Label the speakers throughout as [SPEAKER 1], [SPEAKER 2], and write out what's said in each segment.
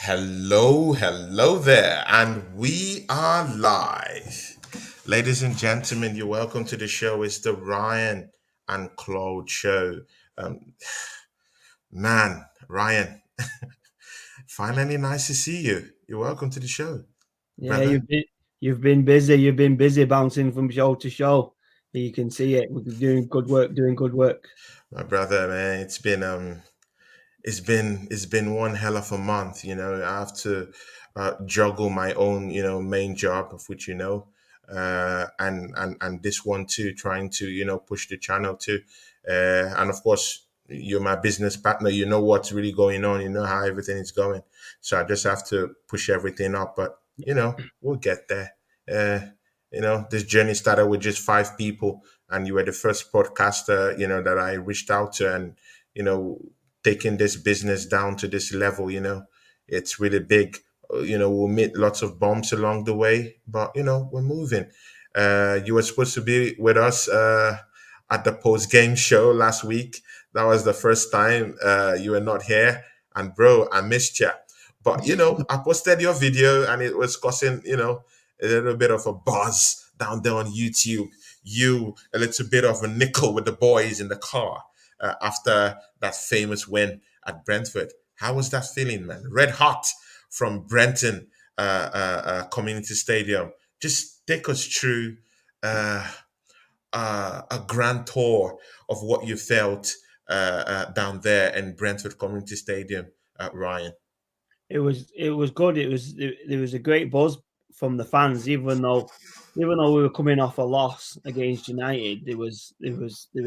[SPEAKER 1] Hello there, and we are live. Ladies and gentlemen, you're welcome to the show. It's the Ryan and Claude show. Um, man, Ryan, finally nice to see you. You're welcome to the show,
[SPEAKER 2] Yeah,
[SPEAKER 1] brother.
[SPEAKER 2] you've been busy. You've been busy bouncing from show to show. You can see it. We're doing good work. Doing good work.
[SPEAKER 1] My brother, man, it's been one hell of a month. I have to juggle my own main job, of which and this one too, trying to push the channel too, and of course you're my business partner. You know what's really going on. You know how everything is going. So I just have to push everything up, but we'll get there. Uh, this journey started with just five people, and you were the first podcaster that I reached out to, and you know taking this business down to this level, it's really big. We'll meet lots of bumps along the way, but we're moving. You were supposed to be with us at the post game show last week. That was the first time you were not here, and bro, I missed you. But I posted your video, and it was causing a little bit of a buzz down there on YouTube. You a little bit of a nickel with the boys in the car after that famous win at Brentford. How was that feeling, man? Red hot from Brenton Community Stadium. Just take us through uh, a grand tour of what you felt down there in Brentford Community Stadium, Ryan.
[SPEAKER 2] It was good. There was a great buzz from the fans, even though we were coming off a loss against United. There was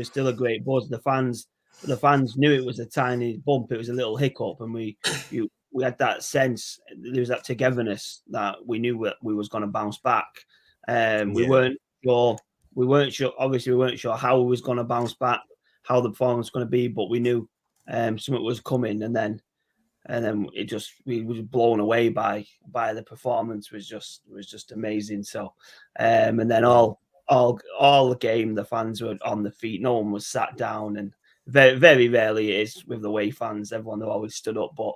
[SPEAKER 2] still a great buzz. The fans knew it was a tiny bump. It was a little hiccup, and we had that sense. There was that togetherness that we knew that we was going to bounce back. We
[SPEAKER 1] Yeah,
[SPEAKER 2] weren't sure. We weren't sure. Obviously, we weren't sure how we was going to bounce back, how the performance was going to be, but we knew something was coming, and then it just we was blown away by the performance. Was just amazing. So and then
[SPEAKER 1] yeah,
[SPEAKER 2] all the game the fans were on the feet. No one was sat down, and very very rarely it is with the way fans. Everyone always stood up, but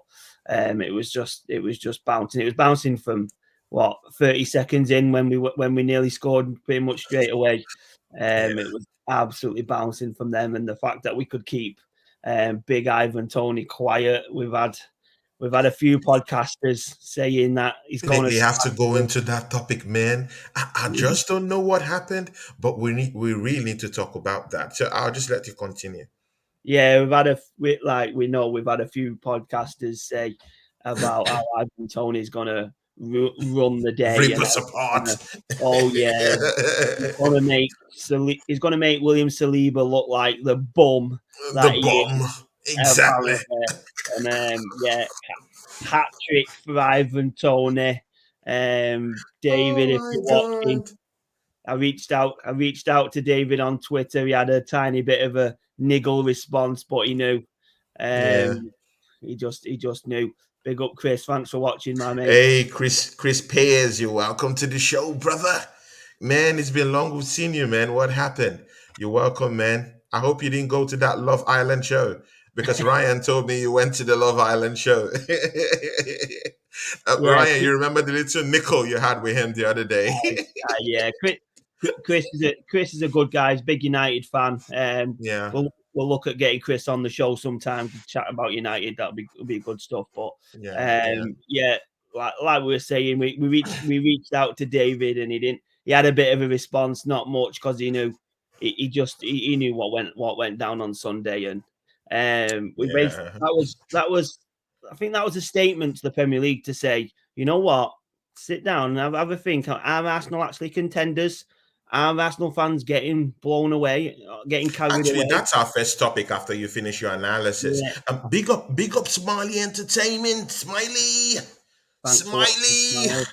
[SPEAKER 2] it was just bouncing. It was bouncing from what 30 seconds in when we nearly scored pretty much straight away.
[SPEAKER 1] yeah.
[SPEAKER 2] It was absolutely bouncing from them, and the fact that we could keep Big Ivan Toney quiet. We've had a few podcasters saying that he's going to
[SPEAKER 1] We have to go
[SPEAKER 2] start.
[SPEAKER 1] into that topic, man. I just don't know what happened, but we really need to talk about that. So I'll just let you continue.
[SPEAKER 2] Yeah, we've had a few podcasters say about how Ivan Toney's going to run the day,
[SPEAKER 1] Rip
[SPEAKER 2] and
[SPEAKER 1] us
[SPEAKER 2] how
[SPEAKER 1] apart.
[SPEAKER 2] oh yeah, he's going to make William Saliba look like the bum
[SPEAKER 1] The
[SPEAKER 2] that he
[SPEAKER 1] bomb.
[SPEAKER 2] is
[SPEAKER 1] Exactly.
[SPEAKER 2] apparently, and yeah, hat trick for Ivan Toney.
[SPEAKER 1] Oh
[SPEAKER 2] David, if
[SPEAKER 1] my
[SPEAKER 2] you're watching,
[SPEAKER 1] god.
[SPEAKER 2] I reached out to David on Twitter. He had a tiny bit of a niggle response, but he knew.
[SPEAKER 1] Yeah.
[SPEAKER 2] He just knew. Big up, Chris. Thanks for watching, my mate.
[SPEAKER 1] Hey, Chris Payers, you're welcome to the show, brother. Man, it's been long we've seen you, man. What happened? You're welcome, man. I hope you didn't go to that Love Island show because Ryan told me you went to the Love Island show.
[SPEAKER 2] Yeah,
[SPEAKER 1] Ryan, you remember the little nickel you had with him the other day?
[SPEAKER 2] yeah. Chris is a good guy. He's a big United fan.
[SPEAKER 1] Yeah,
[SPEAKER 2] We'll look at getting Chris on the show sometime to chat about United. That'll be good stuff. But
[SPEAKER 1] yeah, yeah,
[SPEAKER 2] yeah, like we were saying, we reached out to David, and he didn't. He had a bit of a response, not much, because he knew he knew what went down on Sunday, and we basically
[SPEAKER 1] yeah.
[SPEAKER 2] that was I think that was a statement to the Premier League to say, you know what, sit down and have a think. Are Arsenal actually contenders? Are Arsenal fans getting blown away, getting carried
[SPEAKER 1] Actually,
[SPEAKER 2] away?
[SPEAKER 1] that's our first topic after you finish your analysis.
[SPEAKER 2] Yeah,
[SPEAKER 1] Big up, Smiley Entertainment, Smiley,
[SPEAKER 2] thanks for watching,
[SPEAKER 1] Smiley,
[SPEAKER 2] Smiley.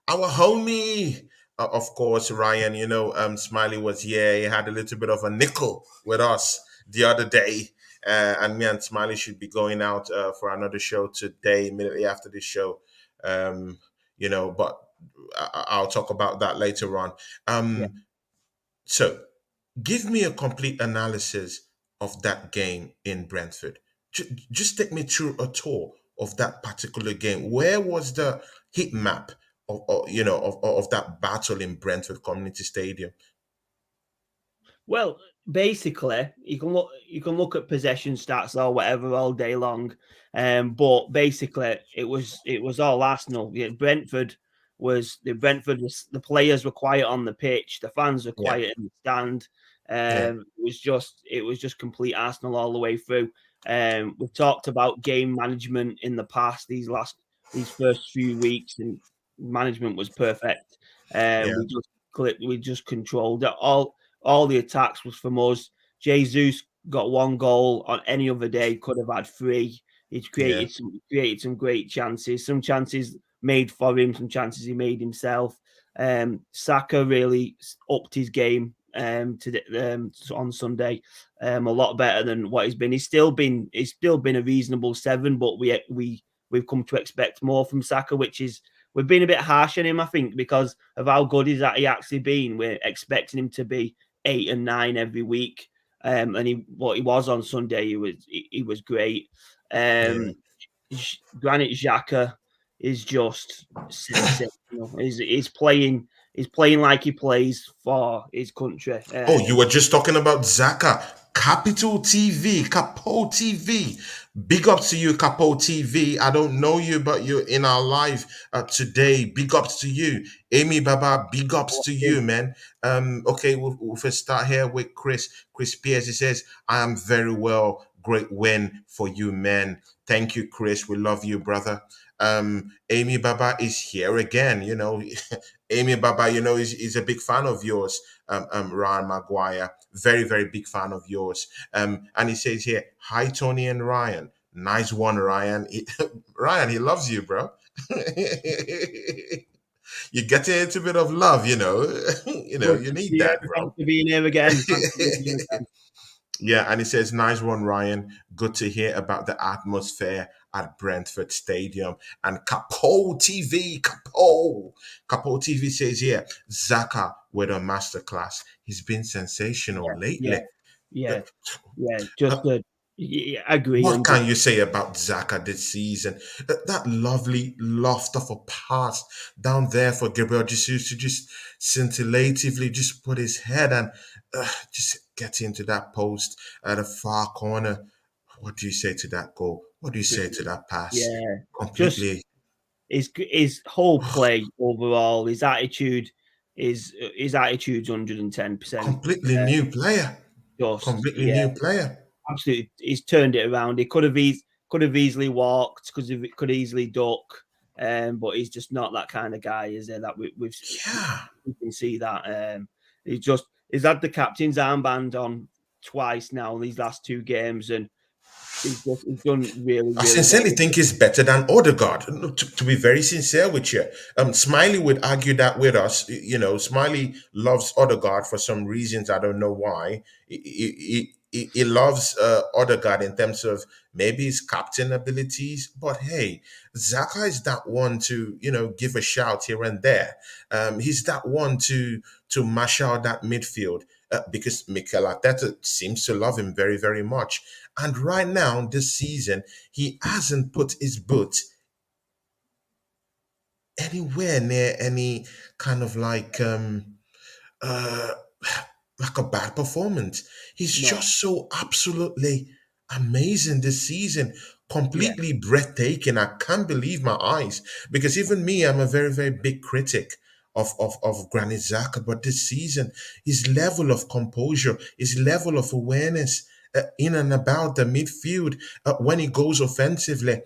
[SPEAKER 1] our homie. Of course, Ryan. Smiley was here. He had a little bit of a nickel with us the other day, and me and Smiley should be going out for another show today, immediately after this show. But I'll talk about that later on.
[SPEAKER 2] Yeah.
[SPEAKER 1] So, give me a complete analysis of that game in Brentford. Just take me through a tour. of that particular game? Where was the heat map of that battle in Brentford Community Stadium?
[SPEAKER 2] Well, basically, you can look at possession stats or whatever all day long, but basically, it was all Arsenal. Yeah, the players were quiet on the pitch, the fans were
[SPEAKER 1] Yeah,
[SPEAKER 2] quiet in the stand.
[SPEAKER 1] yeah,
[SPEAKER 2] It was just complete Arsenal all the way through. We've talked about game management in the past. These first few weeks, and management was perfect.
[SPEAKER 1] yeah,
[SPEAKER 2] We just controlled it all the attacks was from us. Jesus got one goal on any other day, could have had three. He's
[SPEAKER 1] yeah,
[SPEAKER 2] created some great chances. Some chances made for him, some chances he made himself. Saka really upped his game on Sunday, a lot better than what he's been. He's still been a reasonable 7, but we've come to expect more from Saka, which is we've been a bit harsh on him, I think, because of how good he actually been. We're expecting him to be 8 and 9 every week. And what he was on Sunday, he was great.
[SPEAKER 1] yeah.
[SPEAKER 2] Um, Granit Xhaka is just sensational. He's playing like he plays for his country.
[SPEAKER 1] Oh, you were just talking about Zaka. Capital TV, Capo TV. Big ups to you, Capo TV. I don't know you, but you're in our live today. Big ups to you. Amy Baba, big ups to you, man. Okay, we'll first start here with Chris. Chris Pierce, he says, I am very well. Great win for you, man. Thank you, Chris. We love you, brother. Amy Baba is here again. Amy Baba, is a big fan of yours, Ryan Maguire. Very, very big fan of yours. And he says here, hi, Tony and Ryan. Nice one, Ryan. Ryan, he loves you, bro. You're getting a little bit of love,
[SPEAKER 2] Good
[SPEAKER 1] you
[SPEAKER 2] to
[SPEAKER 1] need
[SPEAKER 2] see you.
[SPEAKER 1] that,
[SPEAKER 2] Thanks
[SPEAKER 1] bro.
[SPEAKER 2] for being here again. Thanks for being here again.
[SPEAKER 1] Yeah, and he says, nice one, Ryan. Good to hear about the atmosphere at Brentford Stadium. And Capo TV says here, Zaka with a masterclass. He's been sensational
[SPEAKER 2] Yeah,
[SPEAKER 1] lately.
[SPEAKER 2] yeah, yeah. Just I agree.
[SPEAKER 1] What can you say about Zaka this season? That lovely loft of a pass down there for Gabriel Jesus to just scintillatively just put his head and just get into that post at the far corner. What do you say to that goal? What do you say to that pass?
[SPEAKER 2] Yeah, just
[SPEAKER 1] Completely,
[SPEAKER 2] his whole play overall, his attitude's 110%.
[SPEAKER 1] completely new player.
[SPEAKER 2] Just
[SPEAKER 1] Completely
[SPEAKER 2] yeah,
[SPEAKER 1] new player.
[SPEAKER 2] absolutely. He's turned it around. He could have easily walked, could easily duck, but he's just not that kind of guy, is there? That
[SPEAKER 1] Yeah.
[SPEAKER 2] we can see that. He's had the captain's armband on twice now in these last 2 games, and he's done really,
[SPEAKER 1] I
[SPEAKER 2] really well.
[SPEAKER 1] sincerely think he's better than Odegaard. No, to be very sincere with you, Smiley would argue that with us. Smiley loves Odegaard for some reasons. I don't know why. He loves Odegaard in terms of maybe his captain abilities. But hey, Zaka is that one to give a shout here and there. He's that one to mash out that midfield. Because Mikel Arteta seems to love him very, very much. And right now, this season, he hasn't put his boot anywhere near any kind of uh like a bad performance. He's
[SPEAKER 2] No,
[SPEAKER 1] just so absolutely amazing this season.
[SPEAKER 2] yeah,
[SPEAKER 1] Completely breathtaking. I can't believe my eyes. Because even me, I'm a very, very big critic of Granit Xhaka. But this season, his level of composure, his level of awareness in and about the midfield, when he goes offensively,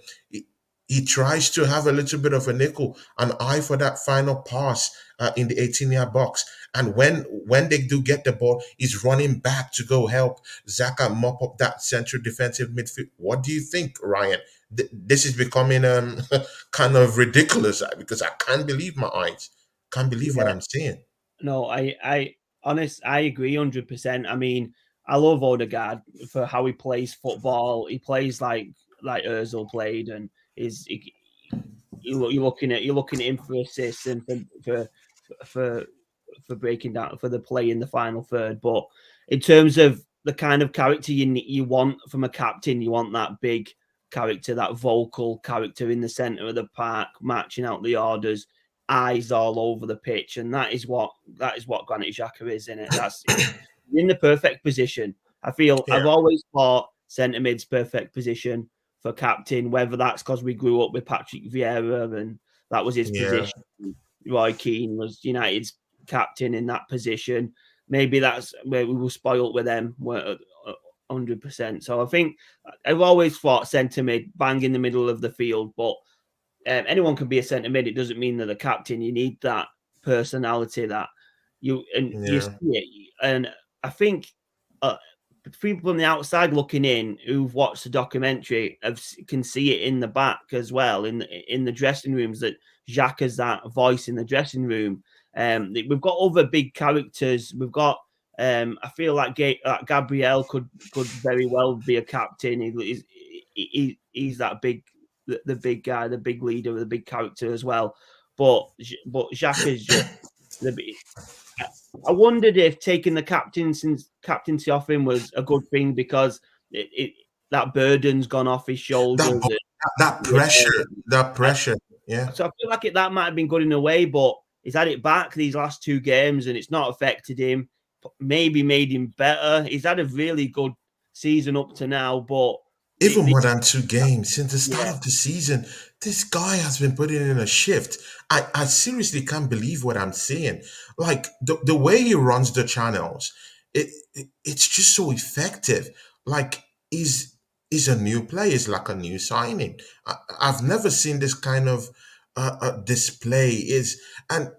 [SPEAKER 1] he tries to have a little bit of a nickel, an eye for that final pass in the 18-yard box. And when they do get the ball, he's running back to go help Zaka mop up that central defensive midfield. What do you think, Ryan? This is becoming kind of ridiculous because I can't believe my eyes. Can't believe what
[SPEAKER 2] yeah.
[SPEAKER 1] I'm seeing.
[SPEAKER 2] No, I agree 100%. I mean, I love Odegaard for how he plays football. He plays like Özil played, and is you're looking at him for assists and for for breaking down for the play in the final third. But in terms of the kind of character you want from a captain, you want that big character, that vocal character in the centre of the park, marching out the orders, eyes all over the pitch, and that is what Granit Xhaka is in it. That's in the perfect position. I've
[SPEAKER 1] Yeah,
[SPEAKER 2] always thought centre mid's perfect position for captain, whether that's because we grew up with Patrick Vieira and that was his
[SPEAKER 1] yeah,
[SPEAKER 2] position. Roy Keane was United's captain in that position. Maybe that's where we were spoiled with them 100%. So I think I've always thought centre mid, bang in the middle of the field, but anyone can be a centre mid. It doesn't mean they're the captain. You need that personality that you see
[SPEAKER 1] yeah,
[SPEAKER 2] it. And I think people from the outside looking in who've watched the documentary can see it in the back as well in the dressing rooms that Xhaka's that voice in the dressing room. We've got other big characters. We've got. I feel like Gabriel could very well be a captain. He's that big, the big guy, the big leader, the big character as well. But Xhaka's just the. I wondered if taking the captaincy off him was a good thing because that burden's gone off his
[SPEAKER 1] that
[SPEAKER 2] shoulders.
[SPEAKER 1] that pressure, that pressure. Yeah,
[SPEAKER 2] So I feel like that might have been good in a way, but he's had it back these last 2 games and it's not affected him. Maybe made him better. He's had a really good season up to now, but
[SPEAKER 1] even more than 2 games since the start
[SPEAKER 2] yeah,
[SPEAKER 1] of the season. This guy has been putting in a shift. I seriously can't believe what I'm seeing. Like the way he runs the channels, it's just so effective. Like he's a new player. He's like a new signing. I've never seen this kind of display. Is and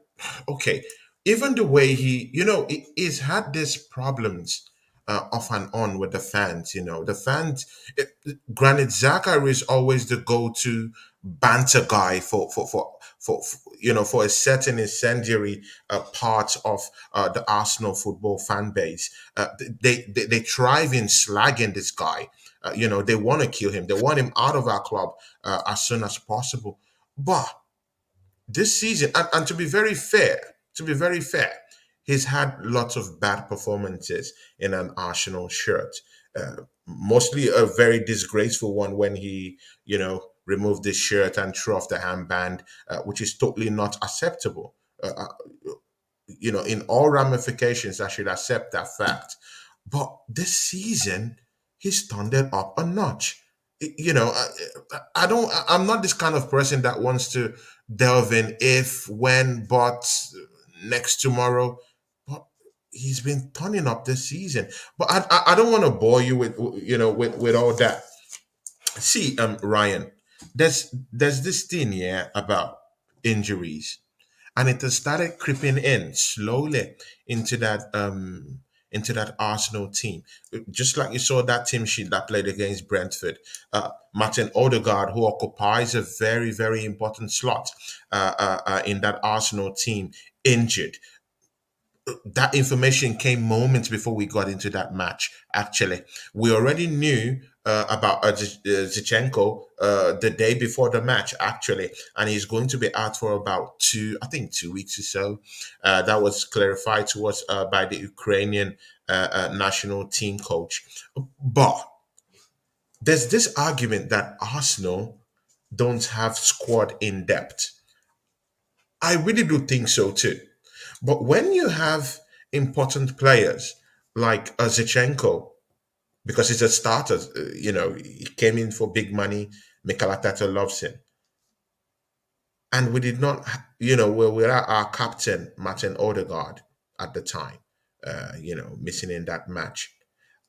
[SPEAKER 1] okay, even the way he's had these problems off and on with the fans. The fans. Granit Xhaka is always the go-to banter guy for a certain incendiary part of the Arsenal football fan base. They thrive in slagging this guy. They want to kill him. They want him out of our club as soon as possible. But this season, and to be very fair, he's had lots of bad performances in an Arsenal shirt. Mostly a very disgraceful one when he, removed his shirt and threw off the armband, which is totally not acceptable. In all ramifications, I should accept that fact. But this season, he's turned it up a notch. I don't. I'm not this kind of person that wants to delve in if, when, but next tomorrow. But he's been turning up this season. But I don't want to bore you with all that. See, Ryan, there's this thing here about injuries, and it has started creeping in slowly into that Arsenal team. Just like you saw that team sheet that played against Brentford, Martin Odegaard, who occupies a very very important slot in that Arsenal team, injured. That information came moments before we got into that match. Actually, we already knew about Zichenko the day before the match. Actually, and he's going to be out for about I think 2 weeks or so. That was clarified to us by the Ukrainian national team coach. But there's this argument that Arsenal don't have squad in depth. I really do think so too. But when you have important players like Zichenko, because he's a starter, he came in for big money. Mikel Arteta loves him. And we did not, without our captain, Martin Odegaard, at the time, missing in that match.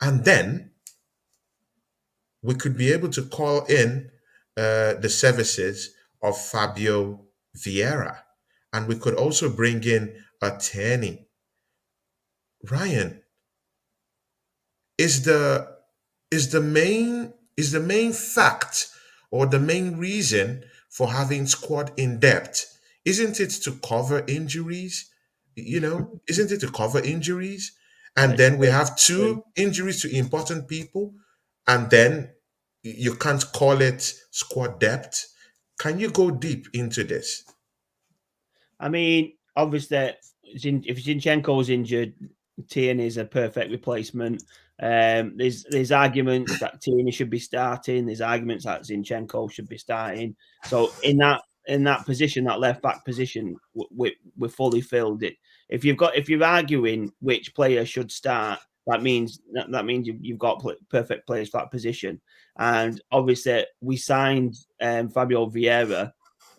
[SPEAKER 1] And then we could be able to call in the services of Fabio Vieira. And we could also bring in a Toney. Ryan, is the is the main fact or the main reason for having squad in depth, isn't it to cover injuries? Isn't it to cover injuries? And
[SPEAKER 2] it's
[SPEAKER 1] then we have two injuries to important people, and then you can't call it squad depth. Can you go deep into this?
[SPEAKER 2] I mean, obviously, if Zinchenko's injured, Tierney is a perfect replacement. There's arguments that Toney should be starting. There's arguments that Zinchenko should be starting. So in that position, that left back position, we're fully filled. If you're arguing which player should start, that means you've got perfect players for that position. And obviously, we signed Fabio Vieira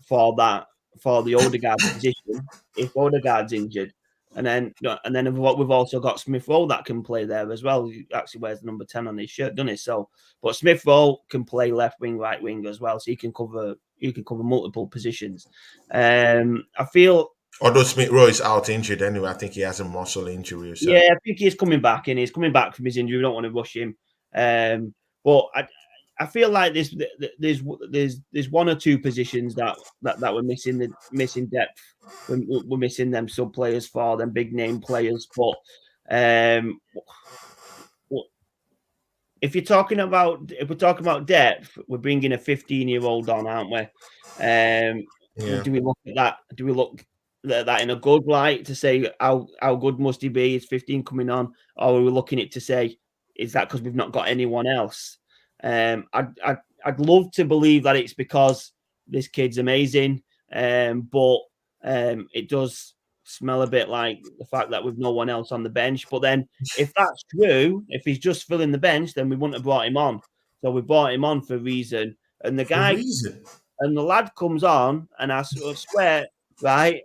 [SPEAKER 2] for the Odegaard position if Odegaard's injured. And then we've also got Smith Rowe that can play there as well. He actually wears the number 10 on his shirt, doesn't he? So, but Smith Rowe can play left wing, right wing as well, so he can cover multiple positions. I feel.
[SPEAKER 1] Although Smith Rowe is out injured anyway, I think he has a muscle injury or something.
[SPEAKER 2] Yeah, I think he's coming back, and he's coming back from his injury. We don't want to rush him. But I feel like there's one or two positions that we're missing depth. We're missing them sub players for them big name players. But if we're talking about depth, we're bringing a 15-year-old on, aren't we? Do we look at that? Do we look at that in a good light to say how good must he be? Is 15 coming on, or are we looking at it to say is that because we've not got anyone else? I'd love to believe that it's because this kid's amazing, but it does smell a bit like the fact that we've no one else on the bench. But then, if that's true, if he's just filling the bench, then we wouldn't have brought him on. So we brought him on for a reason, and the guy and the lad comes on, and I swear, right,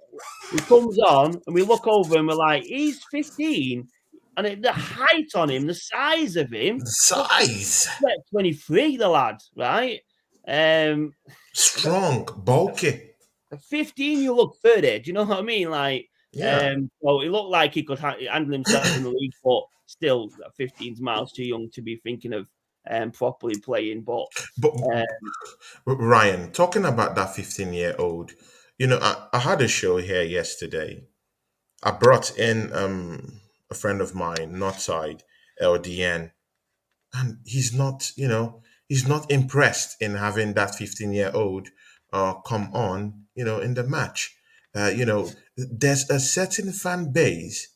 [SPEAKER 2] he comes on, and we look over and we're like, he's 15. And the height on him, the size of him.
[SPEAKER 1] The size.
[SPEAKER 2] 23, the lad, right?
[SPEAKER 1] Strong, bulky.
[SPEAKER 2] 15, you look 30. Do you know what I mean? Like,
[SPEAKER 1] yeah.
[SPEAKER 2] So it looked like he could handle himself in the league, but still, 15's miles too young to be thinking of properly playing. But
[SPEAKER 1] Ryan, talking about that 15-year-old, I had a show here yesterday. I brought in a friend of mine, Northside, LDN, and he's not impressed in having that 15-year-old come on, in the match. There's a certain fan base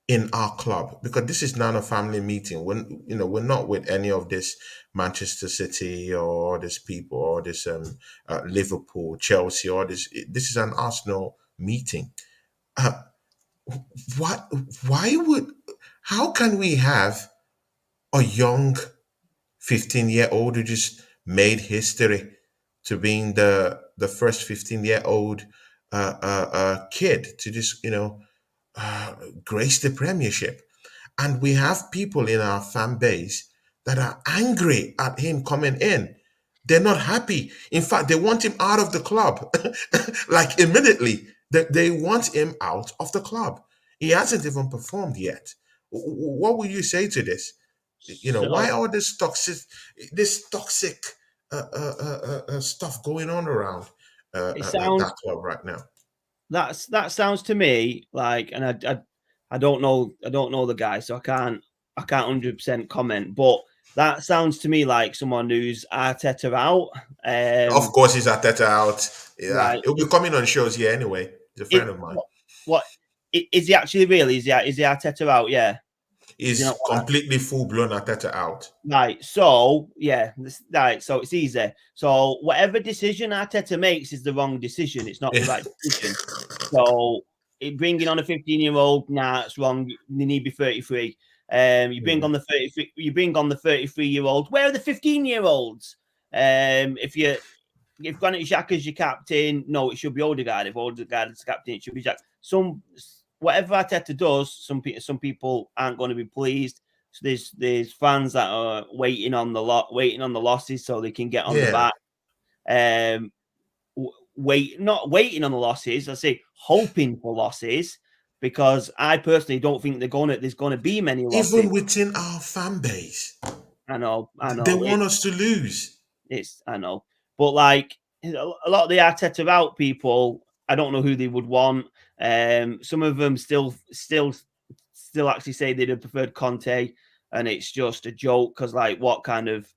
[SPEAKER 1] in our club because this is not a family meeting. We're not with any of this Manchester City or this people or this Liverpool, Chelsea, or this. This is an Arsenal meeting. How can we have a young 15-year-old who just made history to being the first 15-year-old kid to just grace the Premiership, and we have people in our fan base that are angry at him coming in. They're not happy. In fact, they want him out of the club, like immediately. They want him out of the club. He hasn't even performed yet. What will you say to this? Why all this toxic stuff going on around that club right now?
[SPEAKER 2] That sounds to me like, and I don't know the guy, so I can't 100% comment, but that sounds to me like someone who's Arteta out.
[SPEAKER 1] Of course, he's Arteta out. Yeah,
[SPEAKER 2] right.
[SPEAKER 1] He'll be coming on shows here anyway. He's a friend of mine.
[SPEAKER 2] What is he actually really? Is he Arteta out? Yeah.
[SPEAKER 1] He's completely full-blown Arteta out.
[SPEAKER 2] Right. So, yeah. Right. So, it's easy. So, whatever decision Arteta makes is the wrong decision. It's not the right decision. So, bringing on a 15-year-old, it's wrong. They need to be 33. You bring on the 33. You bring on the 33-year-old. Where are the 15-year-olds? If Granit Xhaka's your captain, no, it should be Odegaard. If Odegaard is captain, it should be Xhaka. Whatever Arteta does, some people aren't going to be pleased. So there's fans that are waiting on the losses so they can get on the back. Not waiting on the losses. I say hoping for losses, because I personally don't think there's going to be many losses.
[SPEAKER 1] Even within our fan base.
[SPEAKER 2] I know.
[SPEAKER 1] They want us to lose.
[SPEAKER 2] I know, but like a lot of the Arteta out people, I don't know who they would want. Some of them still actually say they'd have preferred Conte, and it's just a joke because like what kind of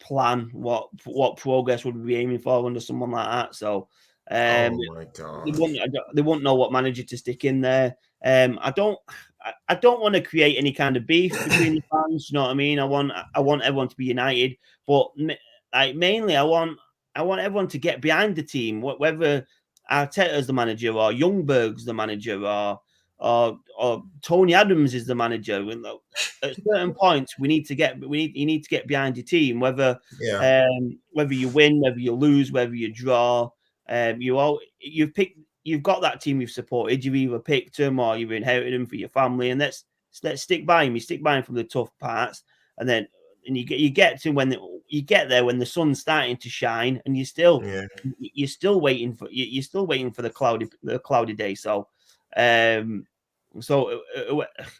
[SPEAKER 2] plan, what progress would we be aiming for under someone like that? So
[SPEAKER 1] oh my God,
[SPEAKER 2] they wouldn't know what manager to stick in there. I don't want to create any kind of beef between the fans. You know what I mean? I want everyone to be united, but mainly I want everyone to get behind the team, whether Arteta's the manager or Youngberg's the manager or Tony Adams is the manager. At certain points, you need to get behind your team, whether
[SPEAKER 1] Yeah,
[SPEAKER 2] whether you win, whether you lose, whether you draw. You've got that team you've supported. You've either picked them or you've inherited them for your family, and let's stick by them. You stick by them from the tough parts, and then you get to when you get there when the sun's starting to shine, and you're still
[SPEAKER 1] yeah.
[SPEAKER 2] waiting for the cloudy day. So,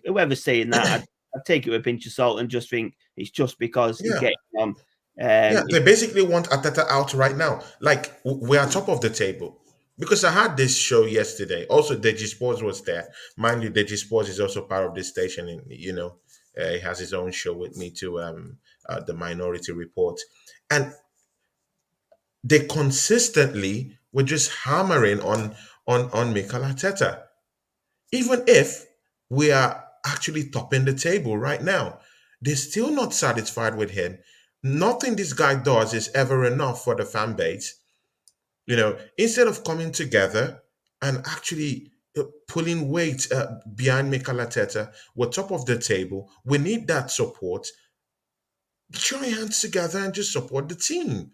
[SPEAKER 2] whoever's saying that, I take it with a pinch of salt and just think it's just because he's
[SPEAKER 1] Yeah.
[SPEAKER 2] getting on.
[SPEAKER 1] Yeah, they basically want Ateta out right now. Like we are top of the table. Because I had this show yesterday. Also, Deji Sports was there. Mind you, Deji Sports is also part of this station, and he has his own show with me too. The Minority Report, and they consistently were just hammering on Mikel Arteta, even if we are actually topping the table right now. They're still not satisfied with him. Nothing this guy does is ever enough for the fan base. Instead of coming together and actually pulling weight behind Mikel Arteta, we're top of the table. We need that support. Join hands together and just support the team.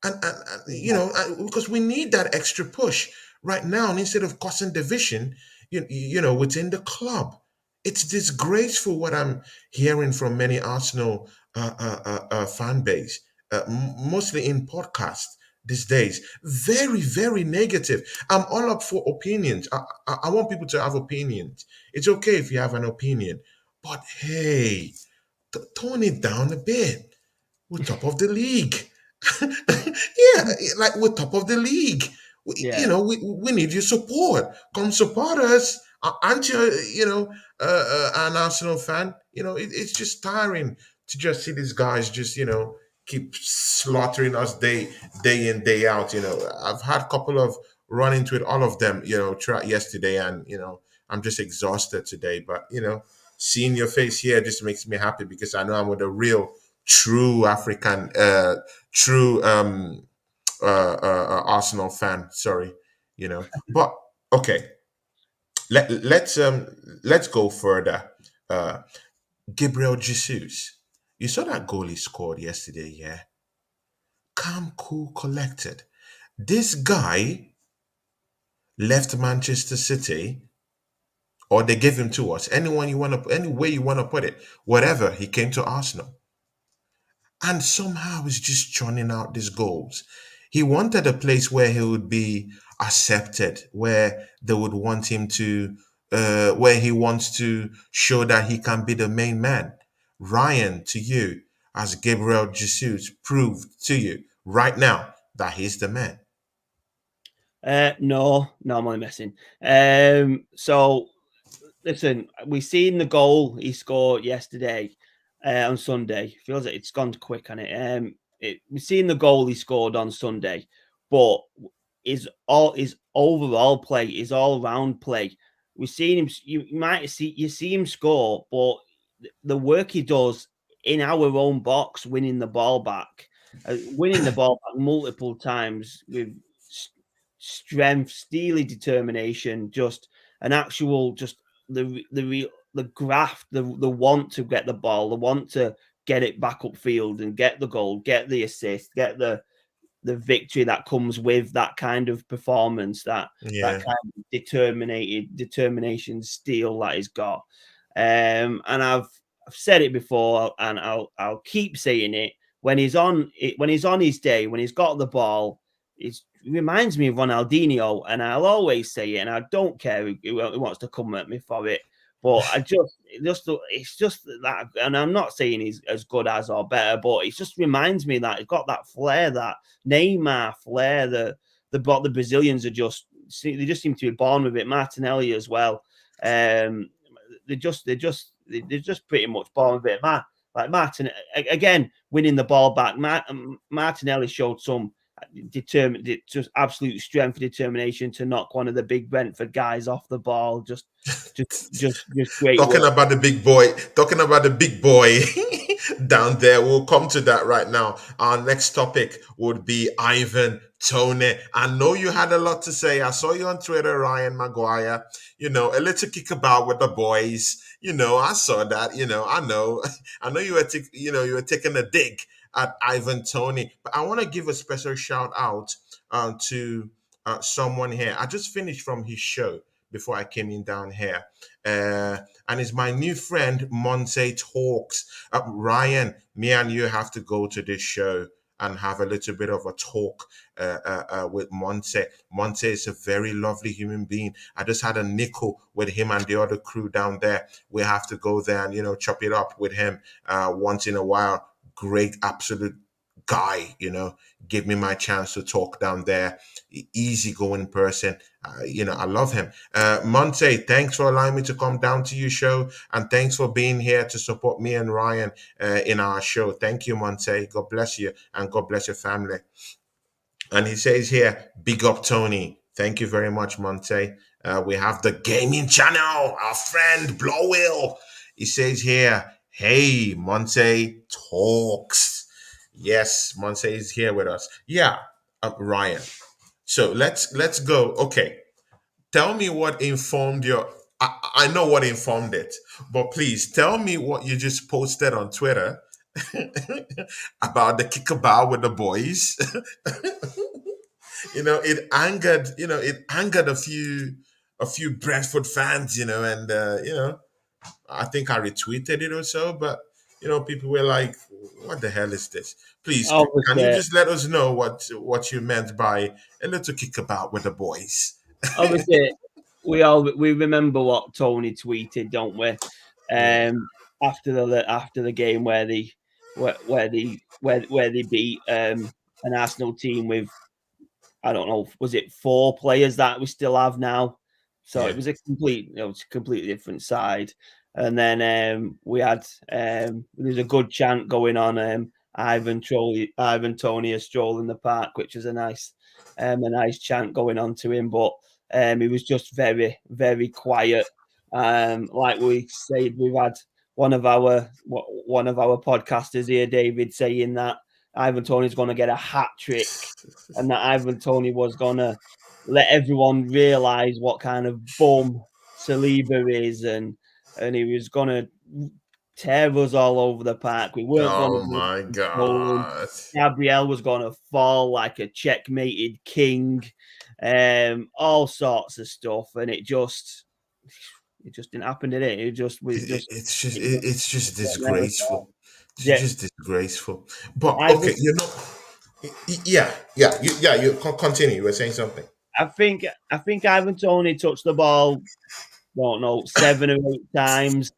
[SPEAKER 1] Because we need that extra push right now. And instead of causing division, within the club, it's disgraceful what I'm hearing from many Arsenal fan base, mostly in podcasts these days. Very, very negative. I'm all up for opinions. I want people to have opinions. It's okay if you have an opinion, but hey, tone it down a bit. We're top of the league. Yeah, like we're top of the league.
[SPEAKER 2] Yeah.
[SPEAKER 1] We need your support. Come support us. Aren't you, an Arsenal fan? It's just tiring to just see these guys just, keep slaughtering us day in, day out. I've had a couple of run-ins with all of them, throughout yesterday, and, I'm just exhausted today. But, seeing your face here just makes me happy because I know I'm with a real true African, true Arsenal fan. Sorry, But okay, let's go further. Uh, Gabriel Jesus, you saw that goal he scored yesterday, yeah? Calm, cool, collected. This guy left Manchester City, or they gave him to us. Any way you want to put it, whatever. He came to Arsenal. And somehow he's just churning out these goals. He wanted a place where he would be accepted, where they would want him to, where he wants to show that he can be the main man. Ryan, to you, as Gabriel Jesus proved to you right now that he's the man.
[SPEAKER 2] No, I'm only messing. So listen, we've seen the goal he scored yesterday on Sunday. Feels like it's gone quick on it. We've seen the goal he scored on Sunday, but his overall play, his all round play. We've seen him. You see him score, but the work he does in our own box, winning the ball back, multiple times with strength, steely determination, just an actual just the graft, the want to get the ball, the want to get it back upfield and get the goal, get the assist, get the victory that comes with that kind of performance, that
[SPEAKER 1] Yeah,
[SPEAKER 2] kind of determination, steel that he's got. And I've said it before, and I'll keep saying it. When he's on his day, when he's got the ball, it reminds me of Ronaldinho, and I'll always say it, and I don't care who wants to come at me for it. But it's just that, and I'm not saying he's as good as or better, but it just reminds me that he's got that flair, that Neymar flair. The Brazilians they just seem to be born with it. Martinelli as well. They're just pretty much born with it. Like Martin again winning the ball back. Martinelli showed some determined, just absolute strength, determination to knock one of the big Brentford guys off the ball. Just great
[SPEAKER 1] Talking
[SPEAKER 2] work.
[SPEAKER 1] about the big boy, talking about the big boy down there. We'll come to that right now. Our next topic would be Ivan Toney. I know you had a lot to say. I saw you on Twitter, Ryan Maguire. A little kickabout with the boys. I saw that. I know you were, you were taking a dig at Ivan Toney. But I want to give a special shout out to someone here. I just finished from his show before I came in down here. Uh, and it's my new friend Monte Talks. Ryan, me and you have to go to this show and have a little bit of a talk with Monte. Monte is a very lovely human being. I just had a nickel with him and the other crew down there. We have to go there and chop it up with him once in a while. Great, absolute guy. Give me my chance to talk down there. Easygoing person. I love him. Monte, thanks for allowing me to come down to your show, and thanks for being here to support me and Ryan in our show. Thank you, Monte. God bless you, and God bless your family. And he says here, big up Tony. Thank you very much, Monte. We have the gaming channel, our friend Blowwill. He says here, hey, Monte talks. Yes, Monte is here with us. Yeah, Ryan. So let's go. Okay, tell me what informed your. I know what informed it, but please tell me what you just posted on Twitter about the kickabout with the boys. It angered a few Brentford fans, and I think I retweeted it or so, but people were like, "What the hell is this?" Please, can you
[SPEAKER 2] Obviously,
[SPEAKER 1] just let us know what you meant by a little kickabout with the boys?
[SPEAKER 2] obviously, we remember what Tony tweeted, don't we?
[SPEAKER 1] Yeah,
[SPEAKER 2] After the game where they beat an Arsenal team with, I don't know, was it 4 players that we still have now? So
[SPEAKER 1] yeah,
[SPEAKER 2] it was it's a completely different side. And then there was a good chant going on. Ivan Toney a stroll in the park, which was a nice chant going on to him. But he was just very, very quiet. Like we said, we've had one of our podcasters here, David, saying that Ivan Toney's going to get a hat trick, and that Ivan Toney was going to let everyone realize what kind of bum Saliba is, and he was going to tear us all over the park. We weren't going to
[SPEAKER 1] oh
[SPEAKER 2] be
[SPEAKER 1] my
[SPEAKER 2] stolen.
[SPEAKER 1] god.
[SPEAKER 2] Gabriel was going to fall like a checkmated king, all sorts of stuff, and it just didn't happen, did it? It just we
[SPEAKER 1] It,
[SPEAKER 2] just
[SPEAKER 1] it's just
[SPEAKER 2] it just,
[SPEAKER 1] it's just
[SPEAKER 2] it never saw.
[SPEAKER 1] disgraceful. It's
[SPEAKER 2] Yeah,
[SPEAKER 1] just disgraceful. But
[SPEAKER 2] Ivan.
[SPEAKER 1] okay, yeah, you continue. You were saying something.
[SPEAKER 2] I think Ivan Toney touched the ball, don't know, 7 or 8 times.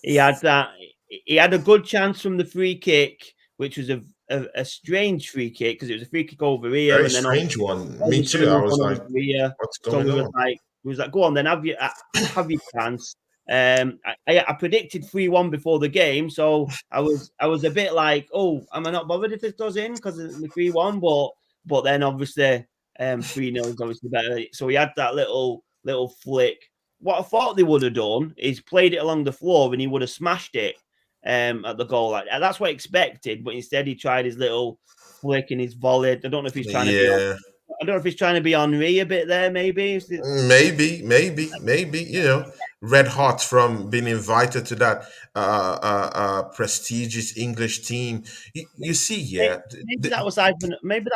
[SPEAKER 2] He had that. He had a good chance from the free kick, which was a strange free kick because it was a free kick over here,
[SPEAKER 1] Very
[SPEAKER 2] and then
[SPEAKER 1] strange one.
[SPEAKER 2] all of
[SPEAKER 1] Me
[SPEAKER 2] a sudden
[SPEAKER 1] too.
[SPEAKER 2] he
[SPEAKER 1] I
[SPEAKER 2] was
[SPEAKER 1] was
[SPEAKER 2] on
[SPEAKER 1] like,
[SPEAKER 2] over here.
[SPEAKER 1] what's
[SPEAKER 2] Tony
[SPEAKER 1] going on?
[SPEAKER 2] was like, "Go on, then have your chance." I predicted 3-1 before the game, so I was a bit like, "Oh, am I not bothered if this goes in because of the 3-1?" But then obviously 3-0 is obviously better. So he had that little flick. What I thought they would have done is played it along the floor and he would have smashed it at the goal. Like that's what I expected, but instead he tried his little flick and his volley. I don't know if he's trying to be on.
[SPEAKER 1] Yeah,
[SPEAKER 2] I don't know if he's trying to be Henri a bit there. Maybe
[SPEAKER 1] maybe. Red hot from being invited to that prestigious English team. You see, yeah,
[SPEAKER 2] Maybe that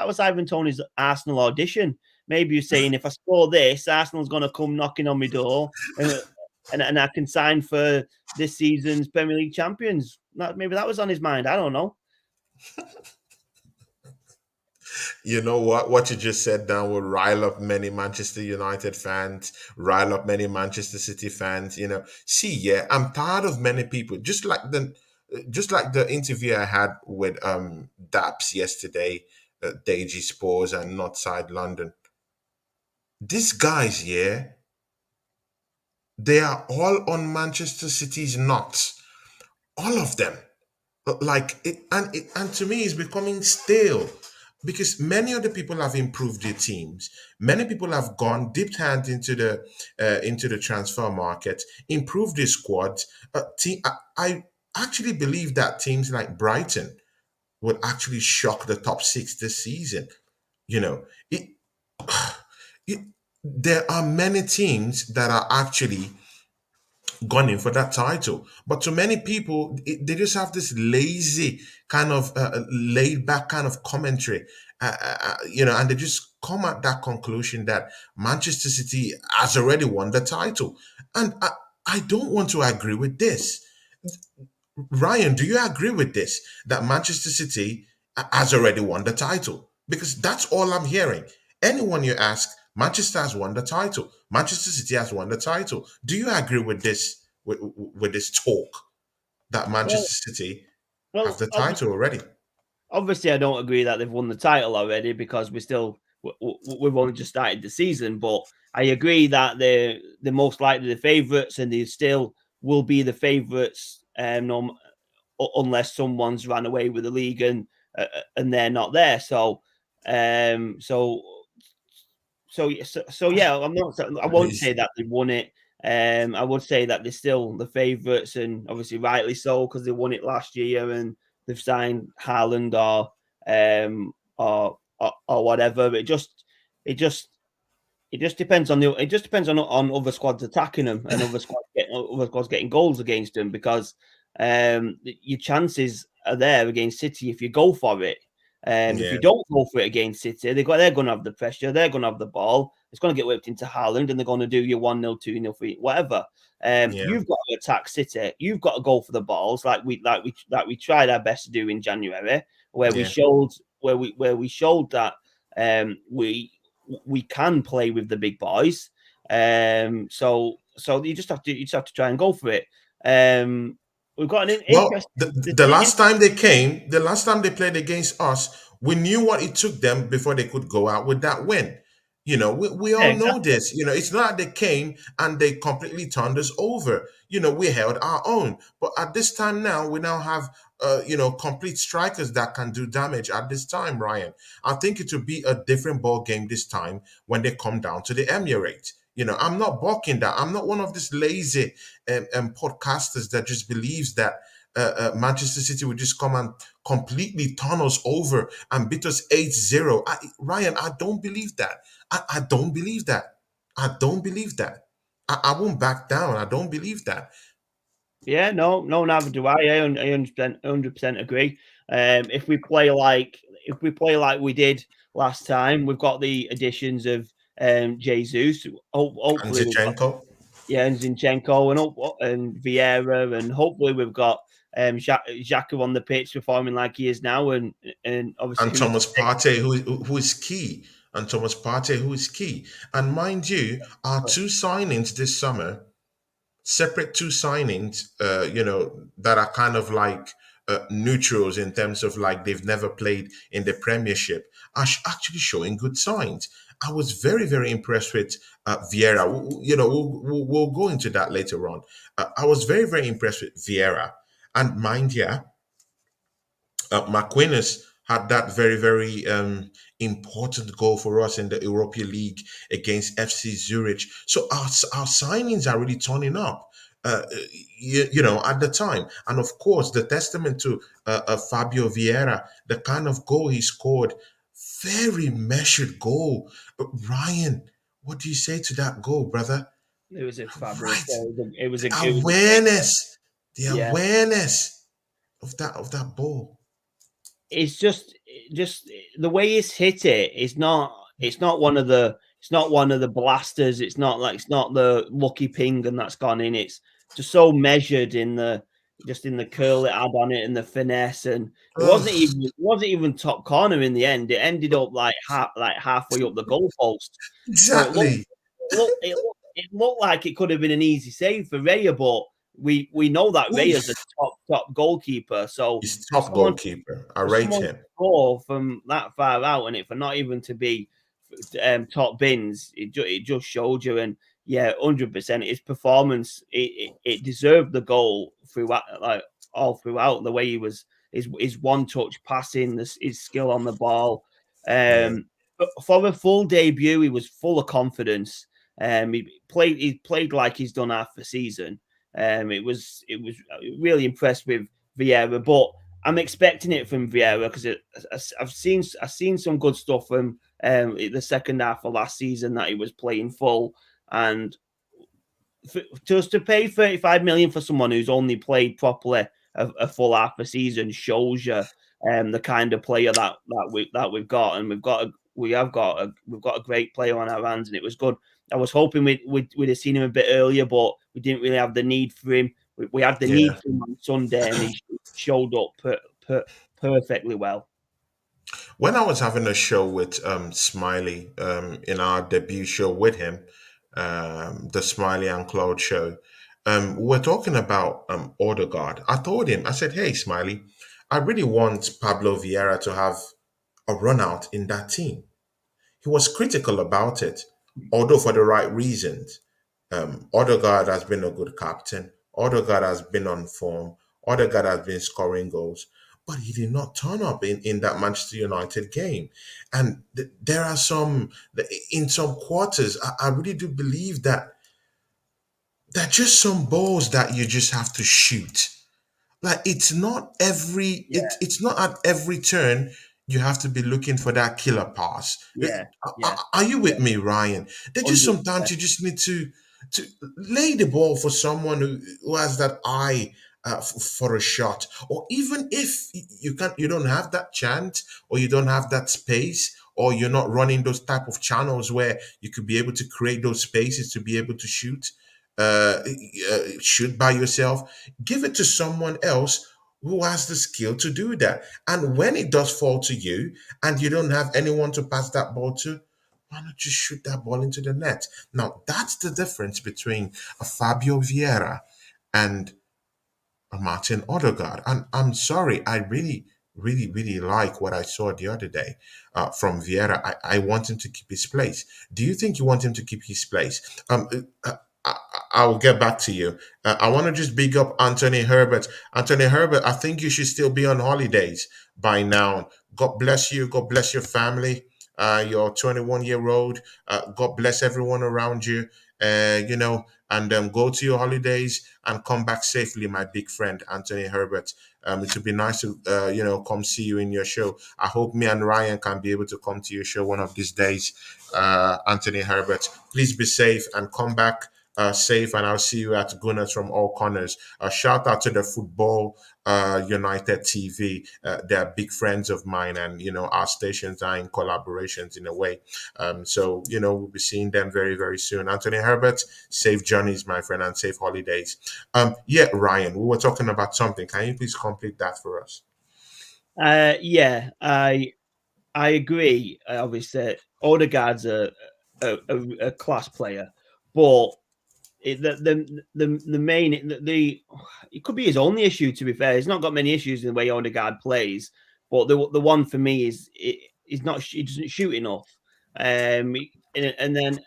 [SPEAKER 2] was Ivan Toney's Arsenal audition. Maybe you're saying if I score this, Arsenal's going to come knocking on my door, and I can sign for this season's Premier League champions. Maybe that was on his mind. I don't know.
[SPEAKER 1] you know what you just said now will rile up many Manchester United fans, rile up many Manchester City fans. See, yeah, I'm tired of many people just like the interview I had with Daps yesterday, Deji Spores and Northside London. These guys, yeah, they are all on Manchester City's nuts, all of them. Like it, and to me, it's becoming stale. because many other people have improved their teams. Many people have gone dipped hand into the transfer market, improved their squads. I actually believe that teams like Brighton would actually shock the top six this season. You know, it, there are many teams that are actually gunning for that title. But to many people, they just have this lazy kind of laid back kind of commentary, and they just come at that conclusion that Manchester City has already won the title. And I don't want to agree with this. Ryan, do you agree with this? That Manchester City has already won the title? Because that's all I'm hearing. Anyone you ask, Manchester has won the title. Manchester City has won the title. Do you agree with this? With this talk that
[SPEAKER 2] Well,
[SPEAKER 1] Manchester City have
[SPEAKER 2] well,
[SPEAKER 1] the title already?
[SPEAKER 2] obviously, I don't agree that they've won the title already because we've only just started the season. But I agree that they're most likely the favourites, and they still will be the favourites, unless someone's ran away with the league and they're not there. Um, so so yeah, I'm not. I won't say that they won it. I would say that they're still the favourites, and obviously rightly so because they won it last year and they've signed Haaland or whatever. It just depends on on other squads attacking them and other squads getting goals against them because your chances are there against City if you go for it. If
[SPEAKER 1] Yeah,
[SPEAKER 2] you don't go for it against City, they're going to have the pressure. They're going to have the ball. It's going to get whipped into Haaland, and they're going to do your 1-0, 2-0, 3, whatever.
[SPEAKER 1] yeah,
[SPEAKER 2] You've got to attack City. You've got to go for the balls, like we tried our best to do in January, where we
[SPEAKER 1] yeah.
[SPEAKER 2] showed that we can play with the big boys. So you just have to try and go for it. We've got an
[SPEAKER 1] Well,
[SPEAKER 2] interesting
[SPEAKER 1] the last time they played against us, we knew what it took them before they could go out with that win. We
[SPEAKER 2] yeah,
[SPEAKER 1] all know
[SPEAKER 2] exactly.
[SPEAKER 1] this. It's not that they came and they completely turned us over. We held our own. But at this time now, we now have, complete strikers that can do damage at this time, Ryan. I think it will be a different ball game this time when they come down to the Emirates. I'm not balking that. I'm not one of these lazy podcasters that just believes that Manchester City would just come and completely turn us over and beat us 8-0. Ryan, I don't believe that. I don't believe that. I don't believe that. I won't back down. I don't believe that.
[SPEAKER 2] Yeah, no, neither do I. I 100% agree. If we play like we did last time, we've got the additions of Jesus.
[SPEAKER 1] And
[SPEAKER 2] Hopefully, we've got
[SPEAKER 1] Zinchenko
[SPEAKER 2] and Zinchenko and Vieira, and hopefully we've got Xhaka on the pitch performing like he is now, and obviously
[SPEAKER 1] and
[SPEAKER 2] who's
[SPEAKER 1] Thomas Partey, who is key. And Thomas Partey, who is key. And mind you, our two signings this summer, separate two signings, that are kind of like neutrals in terms of like they've never played in the Premiership, are actually showing good signs. I was very, very impressed with Vieira. We'll go into that later on. I was very, very impressed with Vieira. And mind you, Marquinhos had that very, very important goal for us in the Europa League against FC Zurich. So our signings are really turning up. At the time, and of course, the testament to Fabio Vieira, the kind of goal he scored, very measured goal. Ryan, what do you say to that goal, brother?
[SPEAKER 2] it was a fabulous
[SPEAKER 1] Right,
[SPEAKER 2] goal.
[SPEAKER 1] the
[SPEAKER 2] It was a great goal.
[SPEAKER 1] the
[SPEAKER 2] Yeah,
[SPEAKER 1] awareness of that ball.
[SPEAKER 2] it's just the way he's hit it. It's not one of the blasters. It's not the lucky ping and that's gone in. It's just so measured in the curl it had on it and the finesse, and
[SPEAKER 1] Ugh.
[SPEAKER 2] it wasn't even top corner in the end. It ended up like halfway up the goalpost. So
[SPEAKER 1] Exactly.
[SPEAKER 2] it looked like it could have been an easy save for Raya, but we know that Raya's a
[SPEAKER 1] Oof.
[SPEAKER 2] top goalkeeper. So
[SPEAKER 1] He's
[SPEAKER 2] for
[SPEAKER 1] top
[SPEAKER 2] someone
[SPEAKER 1] goalkeeper. I
[SPEAKER 2] for
[SPEAKER 1] rate
[SPEAKER 2] someone to
[SPEAKER 1] him.
[SPEAKER 2] score from that far out and it for not even to be top bins, it just showed you. And yeah, 100%, his performance it deserved the goal throughout, like all throughout. The way he was, his one touch passing, his skill on the ball.
[SPEAKER 1] Yeah,
[SPEAKER 2] But for a full debut, he was full of confidence. He played like he's done half the season. It was really impressed with Vieira, but I'm expecting it from Vieira because I've seen some good stuff from the second half of last season that he was playing full, and just to pay 35 million for someone who's only played properly a full half a season shows you the kind of player that we've got, and we've got a great player on our hands, and it was good. I was hoping we'd have seen him a bit earlier, but we didn't really have the need for him. We had the need
[SPEAKER 1] yeah.
[SPEAKER 2] for him on Sunday, and he showed up perfectly well.
[SPEAKER 1] When I was having a show with Smiley in our debut show with him, the Smiley and Claude show, we were talking about Odegaard. I told him, I said, "Hey, Smiley, I really want Pablo Vieira to have a run out in that team." He was critical about it, although for the right reasons. Odegaard has been a good captain. Odegaard has been on form. Odegaard has been scoring goals, but he did not turn up in that Manchester United game. And there are in some quarters, I really do believe that there are just some balls that you just have to shoot. Like it's not at every turn you have to be looking for that killer pass.
[SPEAKER 2] Yeah, yeah,
[SPEAKER 1] Are you
[SPEAKER 2] yeah,
[SPEAKER 1] with me, Ryan? There just
[SPEAKER 2] 100%.
[SPEAKER 1] sometimes you just need to lay the ball for someone who has that eye for a shot, or even if you don't have that chance, or you don't have that space, or you're not running those type of channels where you could be able to create those spaces to be able to shoot by yourself. Give it to someone else who has the skill to do that. And when it does fall to you and you don't have anyone to pass that ball to, why not just shoot that ball into the net? Now, that's the difference between a Fabio Vieira and a Martin Odegaard. And I'm sorry, I really, really, really like what I saw the other day from Vieira. I want him to keep his place. Do you think you want him to keep his place? I'll get back to you. I want to just big up Anthony Herbert. Anthony Herbert, I think you should still be on holidays by now. God bless you. God bless your family. Your 21-year-old. God bless everyone around you. And go to your holidays and come back safely, my big friend Anthony Herbert. It would be nice to come see you in your show. I hope me and Ryan can be able to come to your show one of these days. Anthony Herbert, please be safe and come back safe, and I'll see you at Gunners from all corners. Shout out to the Football United TV. They're big friends of mine, and our stations are in collaborations in a way. So we'll be seeing them very, very soon. Anthony Herbert, safe journeys, my friend, and safe holidays. Yeah, Ryan, we were talking about something. Can you please complete that for us?
[SPEAKER 2] Yeah, I agree. Obviously, Odegaard's a class player, but the main it could be his only issue. To be fair, he's not got many issues in the way Odegaard plays, but the one for me is he doesn't shoot enough. And then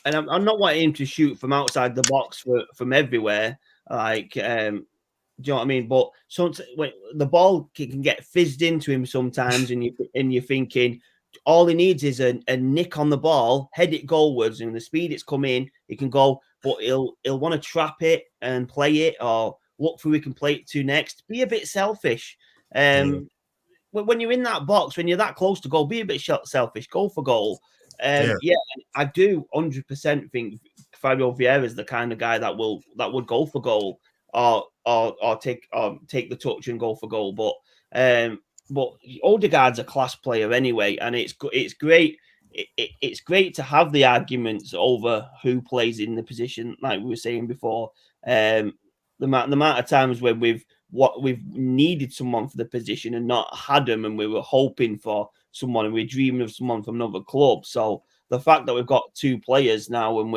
[SPEAKER 2] I'm not wanting him to shoot from outside the box from everywhere. Like, do you know what I mean? But sometimes when the ball can get fizzed into him sometimes, and you're thinking all he needs is a nick on the ball, head it goalwards, and the speed it's come in, he can go. But he'll want to trap it and play it, or look for who he can play it to next. Be a bit selfish.
[SPEAKER 1] Yeah,
[SPEAKER 2] When you're in that box, when you're that close to goal, be a bit selfish. Go for goal.
[SPEAKER 1] yeah,
[SPEAKER 2] Yeah, I do 100% think Fabio Vieira is the kind of guy that would go for goal, or take the touch and go for goal. But Odegaard's a class player anyway, and it's great. It's great to have the arguments over who plays in the position, like we were saying before. The amount of times when we've needed someone for the position and not had them, and we were hoping for someone, and we're dreaming of someone from another club. So the fact that we've got two players now, and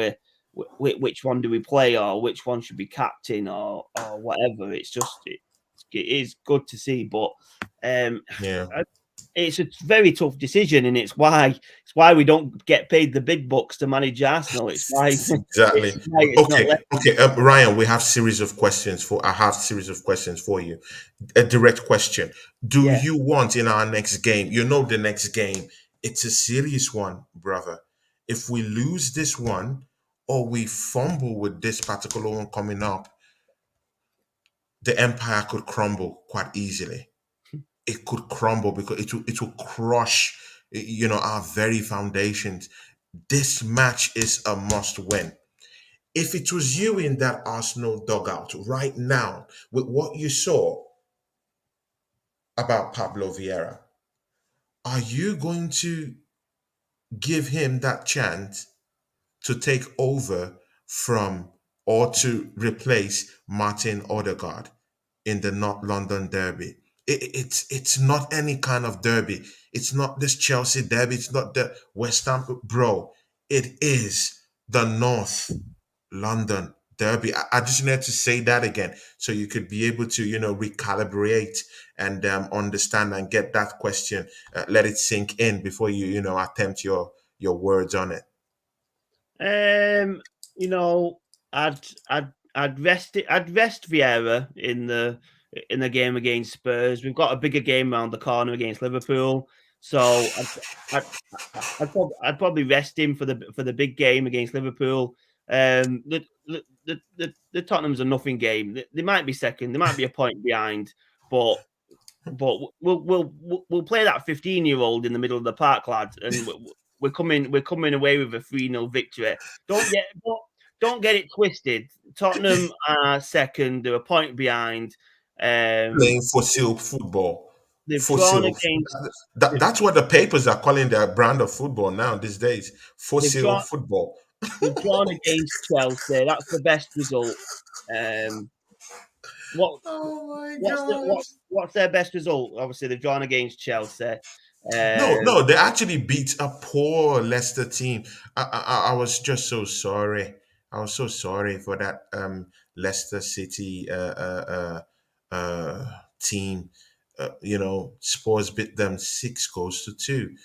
[SPEAKER 2] which one do we play, or which one should be captain, or whatever, it is good to see. But
[SPEAKER 1] yeah.
[SPEAKER 2] it's a very tough decision, and it's why we don't get paid the big bucks to manage Arsenal. It's why
[SPEAKER 1] Exactly.
[SPEAKER 2] it's not
[SPEAKER 1] Okay,
[SPEAKER 2] left.
[SPEAKER 1] okay. Ryan, we have series of questions for. I have series of questions for you. A direct question: do
[SPEAKER 2] Yeah.
[SPEAKER 1] you want in our next game? You know, the next game it's a serious one, brother. If we lose this one or we fumble with this particular one coming up, the empire could crumble quite easily. It could crumble because it will crush, our very foundations. This match is a must win. If it was you in that Arsenal dugout right now, with what you saw about Pablo Vieira, are you going to give him that chance to take over from or to replace Martin Odegaard in the North London derby? It's not any kind of derby. It's not this Chelsea derby. It's not the West Ham, bro. It is the North London derby. I just need to say that again so you could be able to, recalibrate and understand and get that question. Let it sink in before you, attempt your words on it.
[SPEAKER 2] You know, I'd rest Vieira in the game against Spurs. We've got a bigger game around the corner against Liverpool, so I'd probably rest him for the big game against Liverpool. The Tottenham's a nothing game. They might be second. They might be a point behind, but we'll play that 15-year-old in the middle of the park, lads, and we're coming away with a 3-0 victory. Don't get it twisted. Tottenham are second. They're a point behind.
[SPEAKER 1] Playing fossil football.
[SPEAKER 2] They've drawn
[SPEAKER 1] Fossil.
[SPEAKER 2] against.
[SPEAKER 1] That's what the papers are calling their brand of football now these days.
[SPEAKER 2] They've
[SPEAKER 1] Fossil
[SPEAKER 2] drawn.
[SPEAKER 1] football.
[SPEAKER 2] They've drawn against Chelsea. That's the best result. What
[SPEAKER 1] Oh my
[SPEAKER 2] what's the
[SPEAKER 1] god.
[SPEAKER 2] what's their best result? Obviously, they've drawn against Chelsea.
[SPEAKER 1] No, they actually beat a poor Leicester team. I was just so sorry. I was so sorry for that Leicester City team. Spurs beat them 6 goals to 2.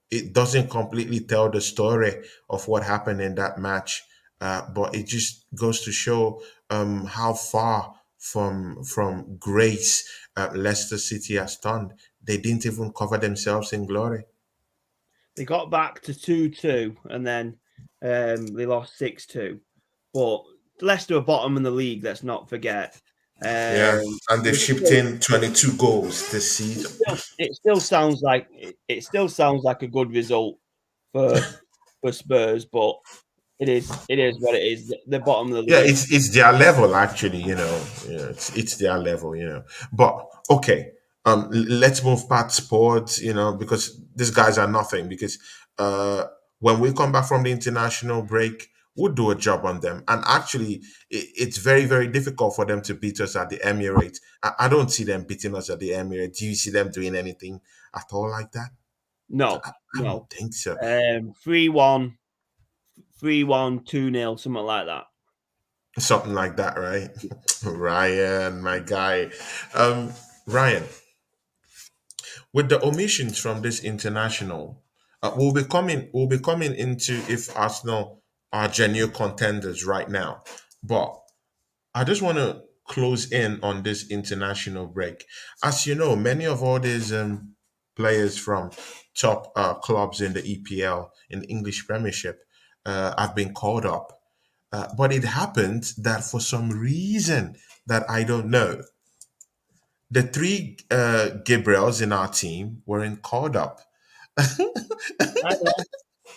[SPEAKER 1] It doesn't completely tell the story of what happened in that match, but it just goes to show how far from grace Leicester City has turned. They didn't even cover themselves in glory.
[SPEAKER 2] They got back to 2-2, and then they lost 6-2. But Leicester are bottom in the league. Let's not forget.
[SPEAKER 1] Yeah, and they've
[SPEAKER 2] But
[SPEAKER 1] shipped in 22 goals this season.
[SPEAKER 2] it still sounds like a good result for Spurs, but it is what it is. The bottom of the
[SPEAKER 1] Yeah,
[SPEAKER 2] league.
[SPEAKER 1] it's their level actually. It's their level. But okay, let's move past sports. Because these guys are nothing. Because uh, when we come back from the international break, we'll do a job on them. And actually, it's very very difficult for them to beat us at the Emirates. I don't see them beating us at the Emirates. Do you see them doing anything at all like that?
[SPEAKER 2] No,
[SPEAKER 1] I
[SPEAKER 2] no.
[SPEAKER 1] don't think so.
[SPEAKER 2] 3-1, 3-1, 2-0, something like that.
[SPEAKER 1] Something like that, right? Ryan, my guy. Ryan, with the omissions from this international, we'll be coming into if Arsenal are genuine contenders right now. But I just want to close in on this international break. As you know, many of all these players from top clubs in the EPL, in the English Premiership, have been called up. But it happened that for some reason that I don't know, the three Gabriels in our team weren't called up.
[SPEAKER 2] I know,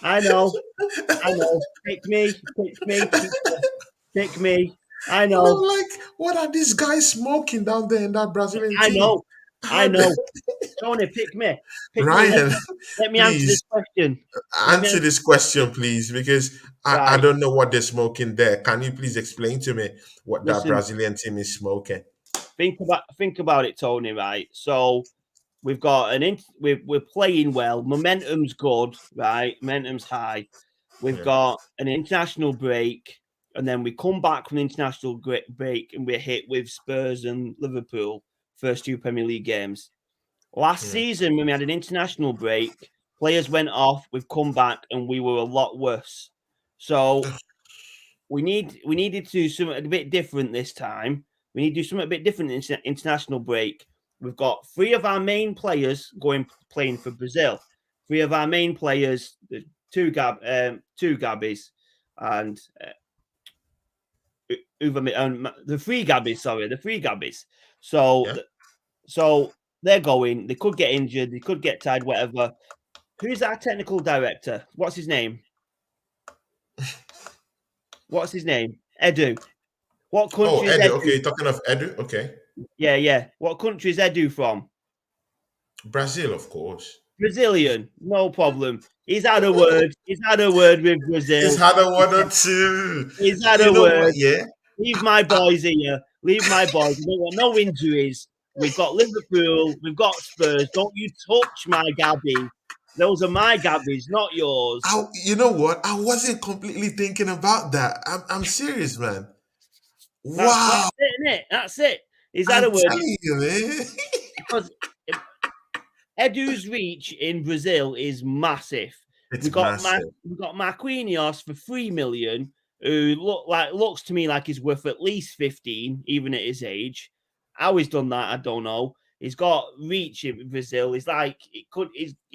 [SPEAKER 2] I know, I know. Pick me, pick me, pick me. I
[SPEAKER 1] And I'm
[SPEAKER 2] know,
[SPEAKER 1] like, what are these guys smoking down there in that Brazilian
[SPEAKER 2] I
[SPEAKER 1] team?
[SPEAKER 2] know, I
[SPEAKER 1] How
[SPEAKER 2] know. Tony, pick me, pick me.
[SPEAKER 1] Ryan,
[SPEAKER 2] Let me answer this
[SPEAKER 1] please
[SPEAKER 2] question. Let me
[SPEAKER 1] answer
[SPEAKER 2] answer.
[SPEAKER 1] this question, please, because I
[SPEAKER 2] Right,
[SPEAKER 1] don't know what they're smoking there. Can you please explain to me what that
[SPEAKER 2] listen.
[SPEAKER 1] Brazilian team is smoking?
[SPEAKER 2] Think about it, Tony. Right. So we've got we're playing well. Momentum's good, right? Momentum's high. We've
[SPEAKER 1] Yeah,
[SPEAKER 2] got an international break, and then we come back from the international break, and we're hit with Spurs and Liverpool, first 2 Premier League games. Last
[SPEAKER 1] yeah.
[SPEAKER 2] season, when we had an international break, players went off. We've come back, and we were a lot worse. So we needed to do something a bit different this time. We need to do something a bit different in international break. We've got 3 of our main players playing for Brazil. three of our main players, the two Gabbies, and the three Gabbies. So,
[SPEAKER 1] Yeah.
[SPEAKER 2] so they're going. They could get injured. They could get tired. Whatever. Who's our technical director? What's his name? Edu. What
[SPEAKER 1] Oh,
[SPEAKER 2] country is
[SPEAKER 1] Edu.
[SPEAKER 2] Edu?
[SPEAKER 1] Okay, talking of Edu. Okay,
[SPEAKER 2] Yeah. What country is Edu from?
[SPEAKER 1] Brazil, of course.
[SPEAKER 2] Brazilian. No problem. He's had a word. He's had a word with
[SPEAKER 1] He's
[SPEAKER 2] Brazil.
[SPEAKER 1] had a one or two.
[SPEAKER 2] He's had
[SPEAKER 1] You
[SPEAKER 2] a
[SPEAKER 1] know what?
[SPEAKER 2] word.
[SPEAKER 1] Yeah.
[SPEAKER 2] Leave my boys here. Leave my boys. We don't want no injuries. We've got Liverpool. We've got Spurs. Don't you touch my Gabby. Those are my Gabbies, not yours.
[SPEAKER 1] You know what? I wasn't completely thinking about that. I'm serious, man.
[SPEAKER 2] That's
[SPEAKER 1] Wow.
[SPEAKER 2] it, isn't it? That's it. He's had
[SPEAKER 1] I'm
[SPEAKER 2] a word
[SPEAKER 1] telling you, man.
[SPEAKER 2] because Edu's reach in Brazil is massive.
[SPEAKER 1] It's massive.
[SPEAKER 2] We got Marquinhos for 3 million, who looks to me like he's worth at least 15, even at his age. How he's done that, I don't know. He's got reach in Brazil. He's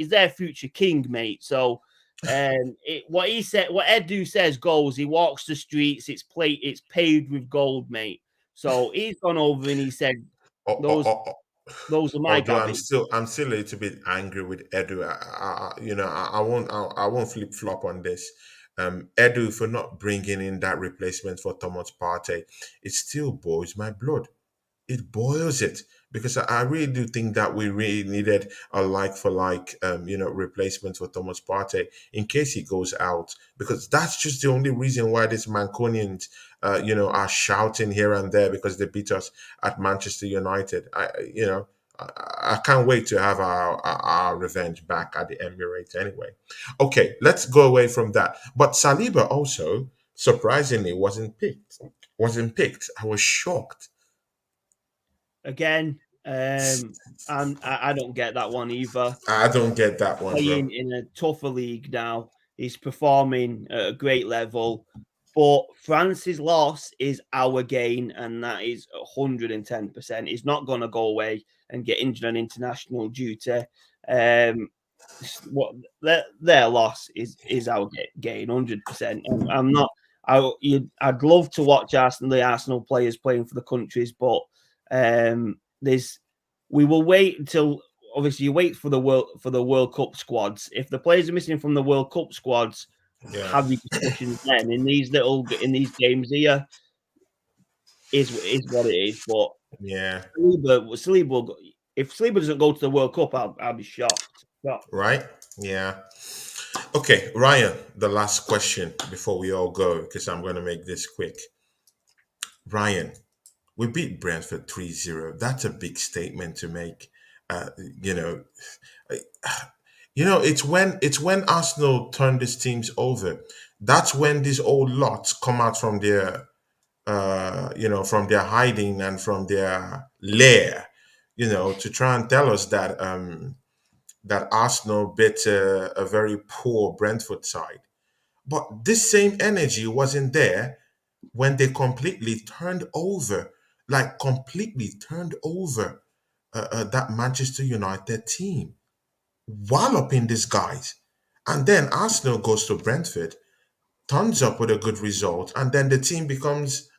[SPEAKER 2] their future king, mate. So what Edu says goes. He walks the streets, it's paved with gold, mate. So he's gone over and he said,
[SPEAKER 1] Oh, oh,
[SPEAKER 2] Those
[SPEAKER 1] oh, oh.
[SPEAKER 2] those are my
[SPEAKER 1] Although
[SPEAKER 2] Gabbies.
[SPEAKER 1] I'm still a little bit angry with Edu. I won't flip flop on this. Edu for not bringing in that replacement for Thomas Partey. It still boils my blood. It boils it because I really do think that we really needed a like for like replacement for Thomas Partey in case he goes out, because that's just the only reason why these Mancunians are shouting here and there because they beat us at Manchester United. I can't wait to have our revenge back at the Emirates anyway. Okay, let's go away from that. But Saliba also surprisingly wasn't picked. I was shocked.
[SPEAKER 2] Again, and I don't get that one either.
[SPEAKER 1] I don't get that one, bro.
[SPEAKER 2] Playing in a tougher league now, he's performing at a great level. But France's loss is our gain, and that is 110%. He's not going to go away and get injured on international duty. What their loss is our gain, 100%. I'm not. I'd love to watch the Arsenal players playing for the countries, but there's we will wait until obviously you wait for the World Cup squads. If the players are missing from the World Cup squads,
[SPEAKER 1] Yeah,
[SPEAKER 2] have your discussions then. In these games here is what it is. But
[SPEAKER 1] yeah,
[SPEAKER 2] if Saliba doesn't go to the World Cup, I'll be shocked.
[SPEAKER 1] right. Yeah. Okay, Ryan. The last question before we all go, because I'm going to make this quick. Ryan, we beat Brentford 3-0. That's a big statement to make. Uh, you know, it's when Arsenal turn these teams over. That's when these old lots come out from their from their hiding and from their lair, to try and tell us that Arsenal beat a very poor Brentford side. But this same energy wasn't there when they completely turned over that Manchester United team, walloping these guys. And then Arsenal goes to Brentford, turns up with a good result, and then the team becomes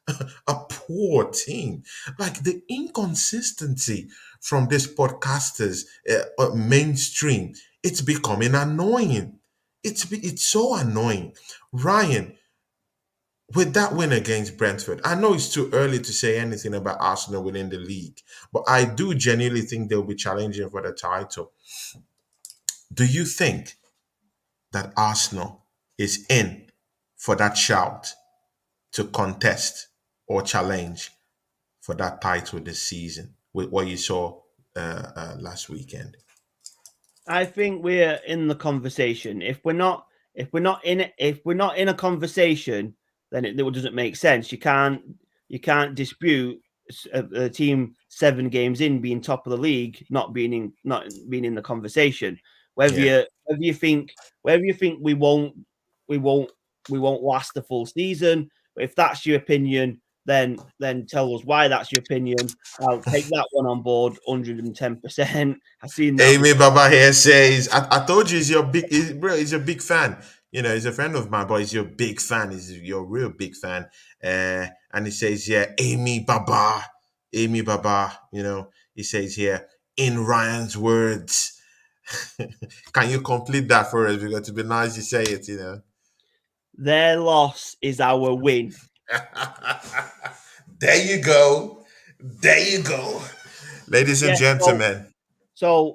[SPEAKER 1] a poor team. Like the inconsistency from these podcasters, mainstream, it's becoming annoying. It's so annoying. Ryan, with that win against Brentford, I know it's too early to say anything about Arsenal within the league, but I do genuinely think they'll be challenging for the title. Do you think that Arsenal is in for that shout to contest or challenge for that title this season with what you saw last weekend?
[SPEAKER 2] I think we're in the conversation. If we're not in a conversation, then it doesn't make sense. You can't dispute a team 7 games in being top of the league, not being in the conversation. Whether
[SPEAKER 1] Yeah,
[SPEAKER 2] you whether you think we won't last the full season. If that's your opinion, then tell us why that's your opinion. I'll take that one on board 110%. I've seen that
[SPEAKER 1] Amy
[SPEAKER 2] before.
[SPEAKER 1] Baba here says, I told you bro, he's a big fan. He's a friend of mine, but he's your big fan. He's your real big fan. And he says, yeah, Amy Baba, he says here, in Ryan's words. Can you complete that for us? Because to be nice, you say it.
[SPEAKER 2] Their loss is our win.
[SPEAKER 1] There you go. There you go. Ladies and
[SPEAKER 2] Yeah. So,
[SPEAKER 1] gentlemen.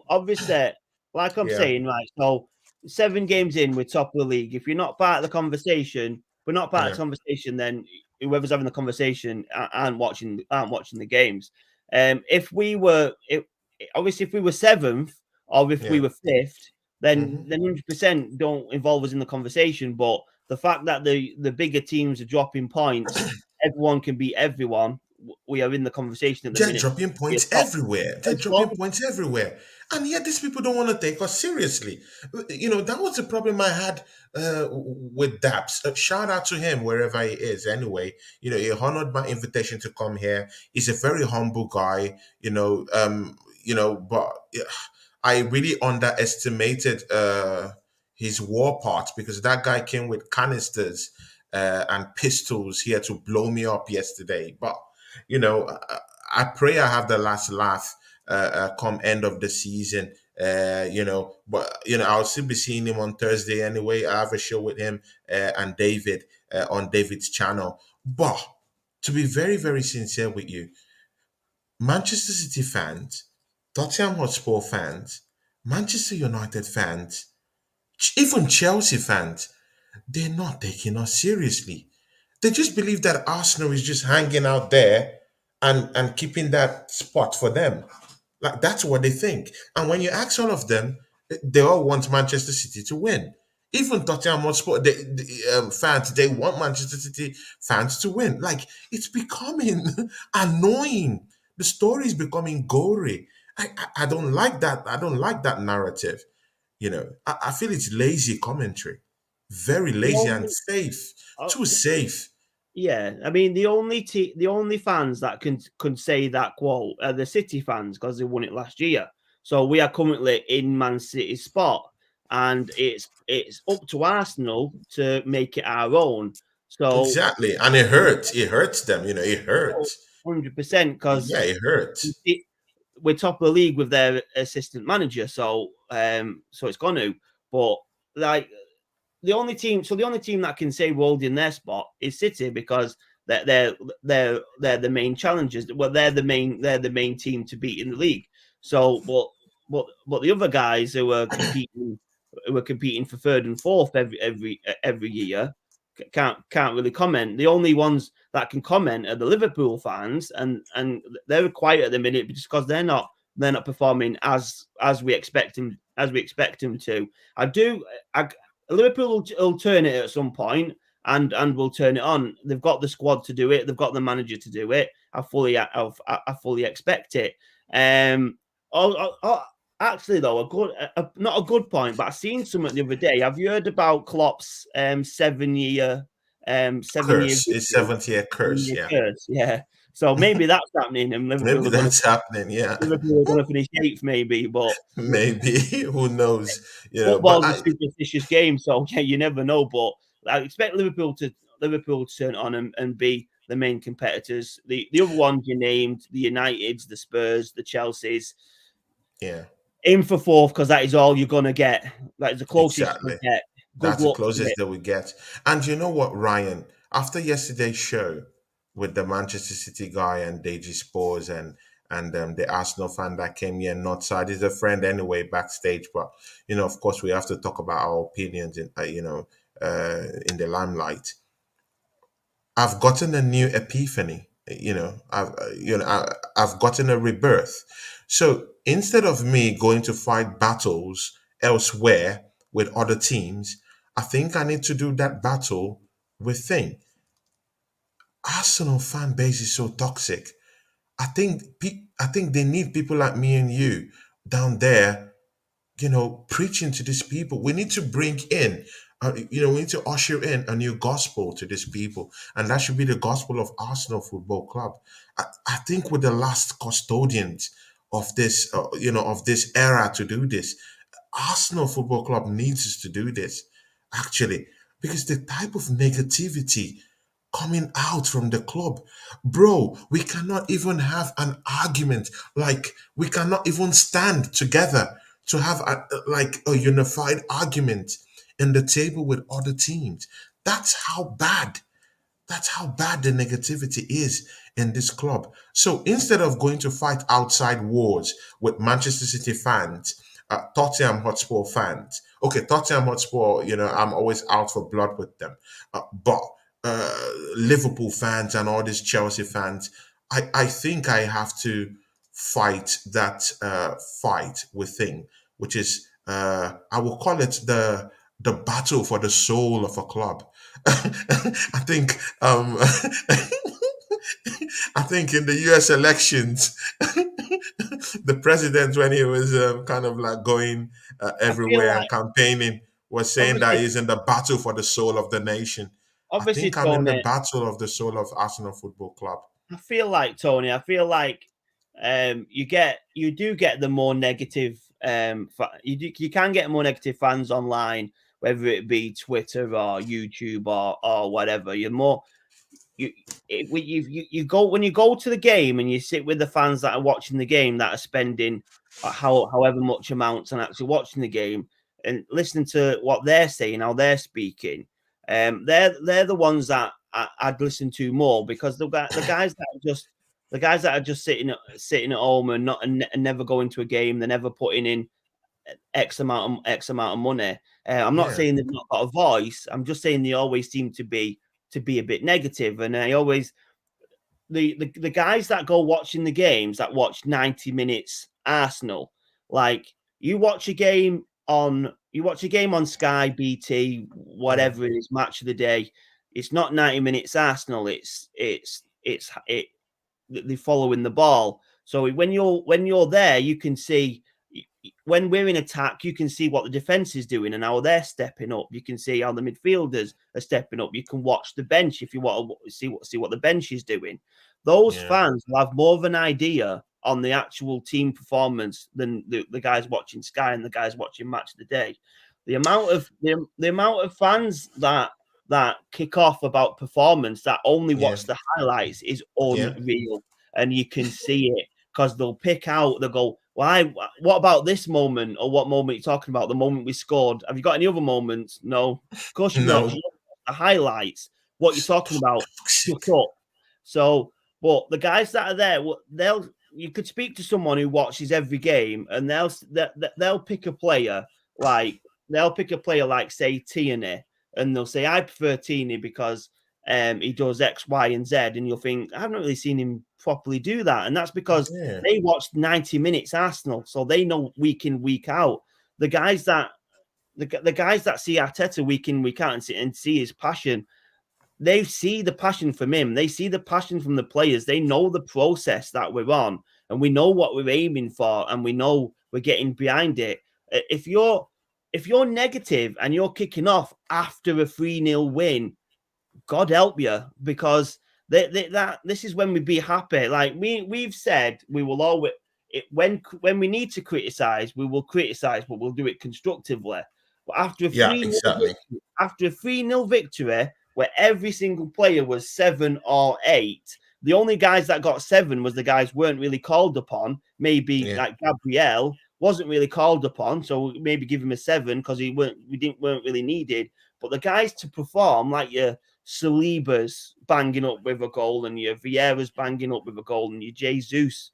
[SPEAKER 2] obviously, like I'm
[SPEAKER 1] Yeah.
[SPEAKER 2] saying, right. So 7 games in, we're top of the league. If you're not part of the conversation, we're not part of
[SPEAKER 1] Yeah.
[SPEAKER 2] the conversation. Then whoever's having the conversation aren't watching the games. If we were, obviously, if we were seventh or if we
[SPEAKER 1] Yeah.
[SPEAKER 2] were fifth, then
[SPEAKER 1] Hmm.
[SPEAKER 2] 100% don't involve us in the conversation. But the fact that the bigger teams are dropping points, everyone can beat everyone. We are in the conversation at the
[SPEAKER 1] They're
[SPEAKER 2] minute.
[SPEAKER 1] dropping
[SPEAKER 2] Be a
[SPEAKER 1] points
[SPEAKER 2] top
[SPEAKER 1] everywhere. They're
[SPEAKER 2] as
[SPEAKER 1] dropping
[SPEAKER 2] long
[SPEAKER 1] points everywhere. And yet these people don't want to take us seriously. That was the problem I had with Daps. Shout out to him wherever he is anyway. He honored my invitation to come here. He's a very humble guy, but yeah, I really underestimated his war part because that guy came with canisters and pistols here to blow me up yesterday. But you know, I pray I have the last laugh come end of the season. But I'll still be seeing him on Thursday anyway. I have a show with him and David on David's channel. But to be very, very sincere with you, Manchester City fans, Tottenham Hotspur fans, Manchester United fans, even Chelsea fans, they're not taking us seriously. They just believe that Arsenal is just hanging out there and keeping that spot for them. Like that's what they think. And when you ask all of them, they all want Manchester City to win. Even Tottenham Hotspur fans, they want Manchester City fans to win. Like it's becoming annoying. The story is becoming gory. I don't like that. I don't like that narrative. I feel it's lazy commentary, very
[SPEAKER 2] the
[SPEAKER 1] lazy and
[SPEAKER 2] only
[SPEAKER 1] safe,
[SPEAKER 2] uh,
[SPEAKER 1] too safe.
[SPEAKER 2] yeah, I mean the only fans that can say that quote are the City fans because they won it last year. So we are currently in Man City's spot, and it's up to Arsenal to make it our own. So
[SPEAKER 1] Exactly, and it hurts. It hurts them. It hurts.
[SPEAKER 2] 100% because
[SPEAKER 1] Yeah, it hurts.
[SPEAKER 2] we're top of the league with their assistant manager. So it's going to, but like the only team that can say we're holding their spot is City because they're the main challengers. Well, they're the main team to beat in the league. So, but the other guys who are competing for third and fourth every year can't really comment. The only ones that can comment are the Liverpool fans, and they're quiet at the minute just because they're not performing as we expect them to. I do. Liverpool will turn it at some point, and will turn it on. They've got the squad to do it. They've got the manager to do it. I fully expect it. Um, actually, though, not a good point, but I seen something the other day. Have you heard about Klopp's 7 year
[SPEAKER 1] Curse. It's
[SPEAKER 2] vision,
[SPEAKER 1] 70-year curse.
[SPEAKER 2] 7 year
[SPEAKER 1] Yeah,
[SPEAKER 2] curse? Yeah. So maybe that's happening, and
[SPEAKER 1] maybe that's happening. Yeah,
[SPEAKER 2] Liverpool are going to finish eighth, maybe. But
[SPEAKER 1] maybe. Who knows? But
[SPEAKER 2] football's a superstitious game, so yeah, you never know. But I expect Liverpool to turn it on and be the main competitors. The other ones you named, the Uniteds, the Spurs, the Chelseas,
[SPEAKER 1] yeah,
[SPEAKER 2] aim for fourth because that is all you're gonna get. That is the closest you
[SPEAKER 1] exactly.
[SPEAKER 2] get. Good
[SPEAKER 1] That's the
[SPEAKER 2] luck to
[SPEAKER 1] closest
[SPEAKER 2] it.
[SPEAKER 1] that we get. And you know what, Ryan? After yesterday's show with the Manchester City guy and Deji Spores and the Arsenal fan that came here, not side, he's a friend anyway backstage. But of course, we have to talk about our opinions in the limelight. I've gotten a new epiphany. I've gotten a rebirth. So instead of me going to fight battles elsewhere with other teams, I think I need to do that battle with Thing. Arsenal fan base is so toxic. I think they need people like me and you down there, preaching to these people. We need to bring in We need to usher in a new gospel to these people, and that should be the gospel of Arsenal Football Club. I think we're the last custodians of this, of this era to do this. Arsenal Football Club needs us to do this, actually, because the type of negativity coming out from the club, bro, we cannot even have an argument. Like, we cannot even stand together to have a unified argument in the table with other teams. That's how bad that's how bad the negativity is in this club. So instead of going to fight outside wars with Manchester City fans, Tottenham Hotspur fans, okay, Tottenham Hotspur, I'm always out for blood with them. But Liverpool fans and all these Chelsea fans, I think I have to fight that fight within, which is, I will call it the battle for the soul of a club. I think I think in the U.S. elections, the president, when he was kind of like going
[SPEAKER 2] I feel
[SPEAKER 1] everywhere and
[SPEAKER 2] like
[SPEAKER 1] campaigning, was saying that
[SPEAKER 2] obviously,
[SPEAKER 1] he's in the battle for the soul of the nation. I
[SPEAKER 2] obviously,
[SPEAKER 1] think I'm in the
[SPEAKER 2] Tony.
[SPEAKER 1] battle of the soul of Arsenal Football Club.
[SPEAKER 2] I feel like Tony. I feel like you do get the more negative. You can get more negative fans online, whether it be Twitter or YouTube or whatever. You're more you you go when you go to the game and you sit with the fans that are watching the game that are spending however much amounts and actually watching the game and listening to what they're saying, how they're speaking. They're the ones that I'd listen to more because the guys that are just sitting at home and and never going to a game, they're never putting in X amount of money. I'm not
[SPEAKER 1] Yeah,
[SPEAKER 2] saying they've not got a voice. I'm just saying they always seem to be a bit negative, and I always the guys that go watching the games that watch 90 minutes Arsenal, like you watch a game on Sky, BT,
[SPEAKER 1] yeah,
[SPEAKER 2] whatever it is, match of the day. It's not 90 minutes Arsenal. It they're following the ball. So when you're there, you can see when we're in attack, you can see what the defense is doing and how they're stepping up. You can see how the midfielders are stepping up. You can watch the bench if you want to see what the bench is doing. Those
[SPEAKER 1] yeah,
[SPEAKER 2] fans will have more of an idea on the actual team performance than the guys watching Sky and the guys watching Match of the Day. The amount of fans that kick off about performance that only
[SPEAKER 1] yeah,
[SPEAKER 2] watch the highlights is
[SPEAKER 1] yeah.
[SPEAKER 2] unreal, and you can see it because they'll go, why? What about this moment, or what moment you're talking about? The moment we scored. Have you got any other moments? No, of course you've not.
[SPEAKER 1] No,
[SPEAKER 2] You the highlights. What you're talking about? Shut up. So, but the guys that are there, they'll you could speak to someone who watches every game, and they'll pick a player like say Tierney, and they'll say I prefer Tierney because he does X, Y, and Z, and you'll think I haven't really seen him properly do that, and that's because
[SPEAKER 1] yeah,
[SPEAKER 2] they watched 90 minutes Arsenal, so they know week in week out. The guys that the guys that see Arteta week in week out and see his passion, they see the passion from him. They see the passion from the players. They know the process that we're on, and we know what we're aiming for, and we know we're getting behind it. If you're negative and you're kicking off after a 3-0 win, God help you, because that this is when we be happy. Like we've said, we will always when we need to criticize, we will criticize, but we'll do it constructively. But
[SPEAKER 1] yeah, exactly.
[SPEAKER 2] after a 3-0 victory, where every single player was 7 or 8, the only guys that got 7 was the guys weren't really called upon. Maybe
[SPEAKER 1] Yeah,
[SPEAKER 2] like Gabriel wasn't really called upon, so maybe give him a 7 because weren't really needed. But the guys to perform, like your Saliba's banging up with a goal, and your Vieira's banging up with a goal, and your Jesus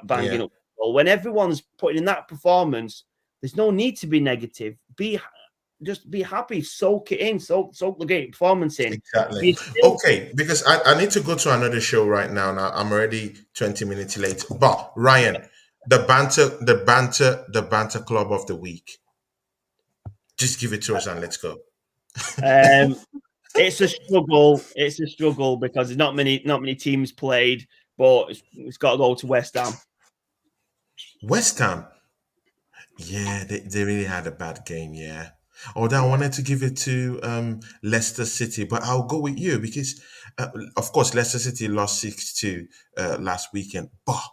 [SPEAKER 2] banging
[SPEAKER 1] yeah.
[SPEAKER 2] up with a goal. When everyone's putting in that performance, there's no need to be negative. Just be happy, soak it in, soak the great performance in.
[SPEAKER 1] Exactly.
[SPEAKER 2] Be still.
[SPEAKER 1] Okay, because I need to go to another show right now. Now I'm already 20 minutes late. But Ryan, the banter club of the week. Just give it to us and let's go.
[SPEAKER 2] Um, it's a struggle. It's a struggle because there's not many teams played, but it's got to go to West Ham.
[SPEAKER 1] West Ham. Yeah, they really had a bad game, yeah. Although I
[SPEAKER 2] Yeah.
[SPEAKER 1] wanted to give it to Leicester City, but I'll go with you because, of course, Leicester City lost 6-2 last weekend. But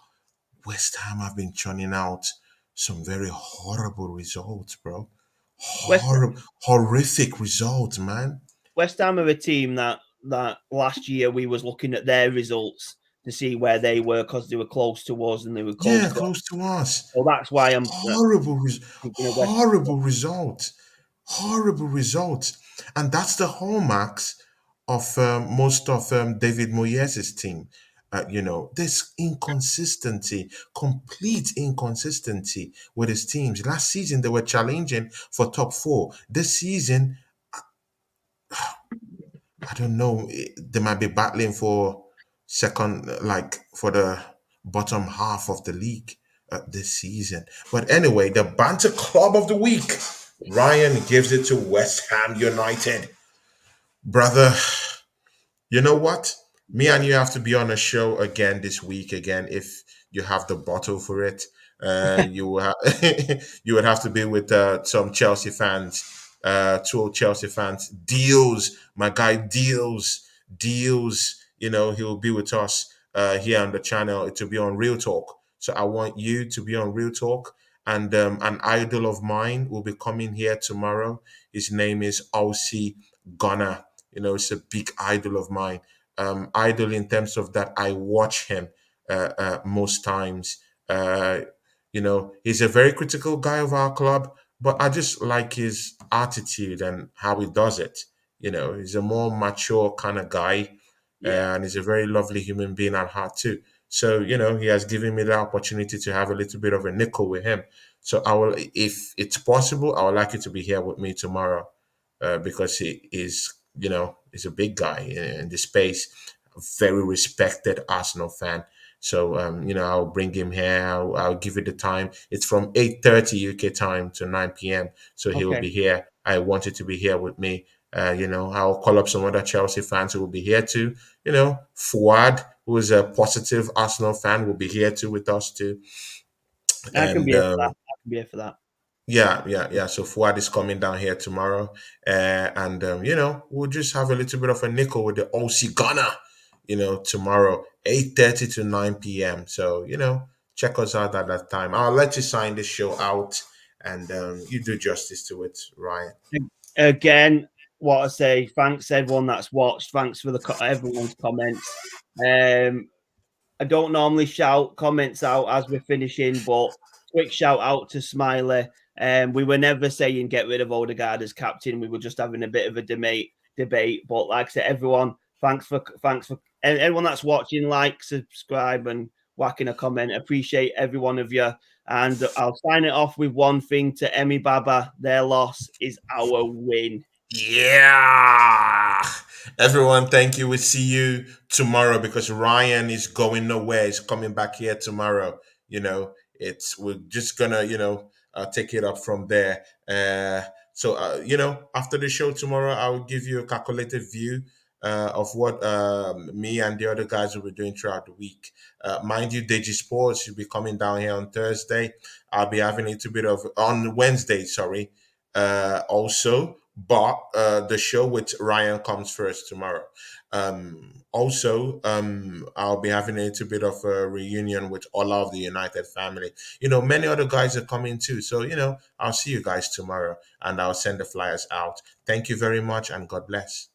[SPEAKER 1] West Ham have been churning out some very horrible results, bro.
[SPEAKER 2] West
[SPEAKER 1] Horrific results, man.
[SPEAKER 2] West Ham are a team that last year we was looking at their results to see where they were because they were close to us and they were close
[SPEAKER 1] Yeah,
[SPEAKER 2] to.
[SPEAKER 1] close to us.
[SPEAKER 2] So that's why I'm thinking of West.
[SPEAKER 1] Horrible results. Horrible results. And that's the hallmarks of most of David Moyes' team. This inconsistency, complete inconsistency with his teams. Last season, they were challenging for top four. This season, I don't know. They might be battling for second, like for the bottom half of the league this season. But anyway, the Banter Club of the Week. Ryan gives it to West Ham United. Brother, you know what? Me and you have to be on a show again this week again if you have the bottle for it. You will you would have to be with some Chelsea fans, two old Chelsea fans. Deals, my guy, deals. He'll be with us here on the channel. To be on Real Talk. So I want you to be on Real Talk. And an idol of mine will be coming here tomorrow. His name is Aussie Gunner. It's a big idol of mine. Idol in terms of that I watch him most times. He's a very critical guy of our club, but I just like his attitude and how he does it. He's a more mature kind of guy,
[SPEAKER 2] Yeah.
[SPEAKER 1] and he's a very lovely human being at heart too. So, he has given me the opportunity to have a little bit of a nickel with him. So I will, if it's possible, I would like you to be here with me tomorrow because he is, he's a big guy in the space, a very respected Arsenal fan. So, I'll bring him here. I'll give it the time. It's from 8:30 UK time to 9 p.m. So he'll
[SPEAKER 2] Okay.
[SPEAKER 1] be here. I want you to be here with me. I'll call up some other Chelsea fans who will be here too. Fuad, who is a positive Arsenal fan, will be here too with us too.
[SPEAKER 2] I can be
[SPEAKER 1] And
[SPEAKER 2] here for that. I can be here for that.
[SPEAKER 1] yeah, yeah, yeah. So Fuad is coming down here tomorrow, and we'll just have a little bit of a nickel with the OC Ghana, tomorrow 8:30 to 9 p.m. So check us out at that time. I'll let you sign this show out, and you do justice to it, Ryan.
[SPEAKER 2] Again, what I say, thanks everyone that's watched. Thanks for everyone's comments. I don't normally shout comments out as we're finishing, but quick shout out to Smiley. We were never saying get rid of Odegaard as captain. We were just having a bit of a debate. But like I said, everyone, thanks for everyone that's watching, like, subscribe, and whacking a comment. Appreciate every one of you. And I'll sign it off with one thing to Emmy Baba. Their loss is our win.
[SPEAKER 1] Yeah. Everyone, thank you. We'll see you tomorrow because Ryan is going nowhere. He's coming back here tomorrow. We're just gonna, take it up from there. After the show tomorrow, I'll give you a calculated view of what me and the other guys will be doing throughout the week. Mind you, Digi Sports will be coming down here on Thursday. I'll be having a little bit of on Wednesday, sorry, also. But the show with Ryan comes first tomorrow. I'll be having a little bit of a reunion with all of the United family. Many other guys are coming too. So, I'll see you guys tomorrow and I'll send the flyers out. Thank you very much and God bless.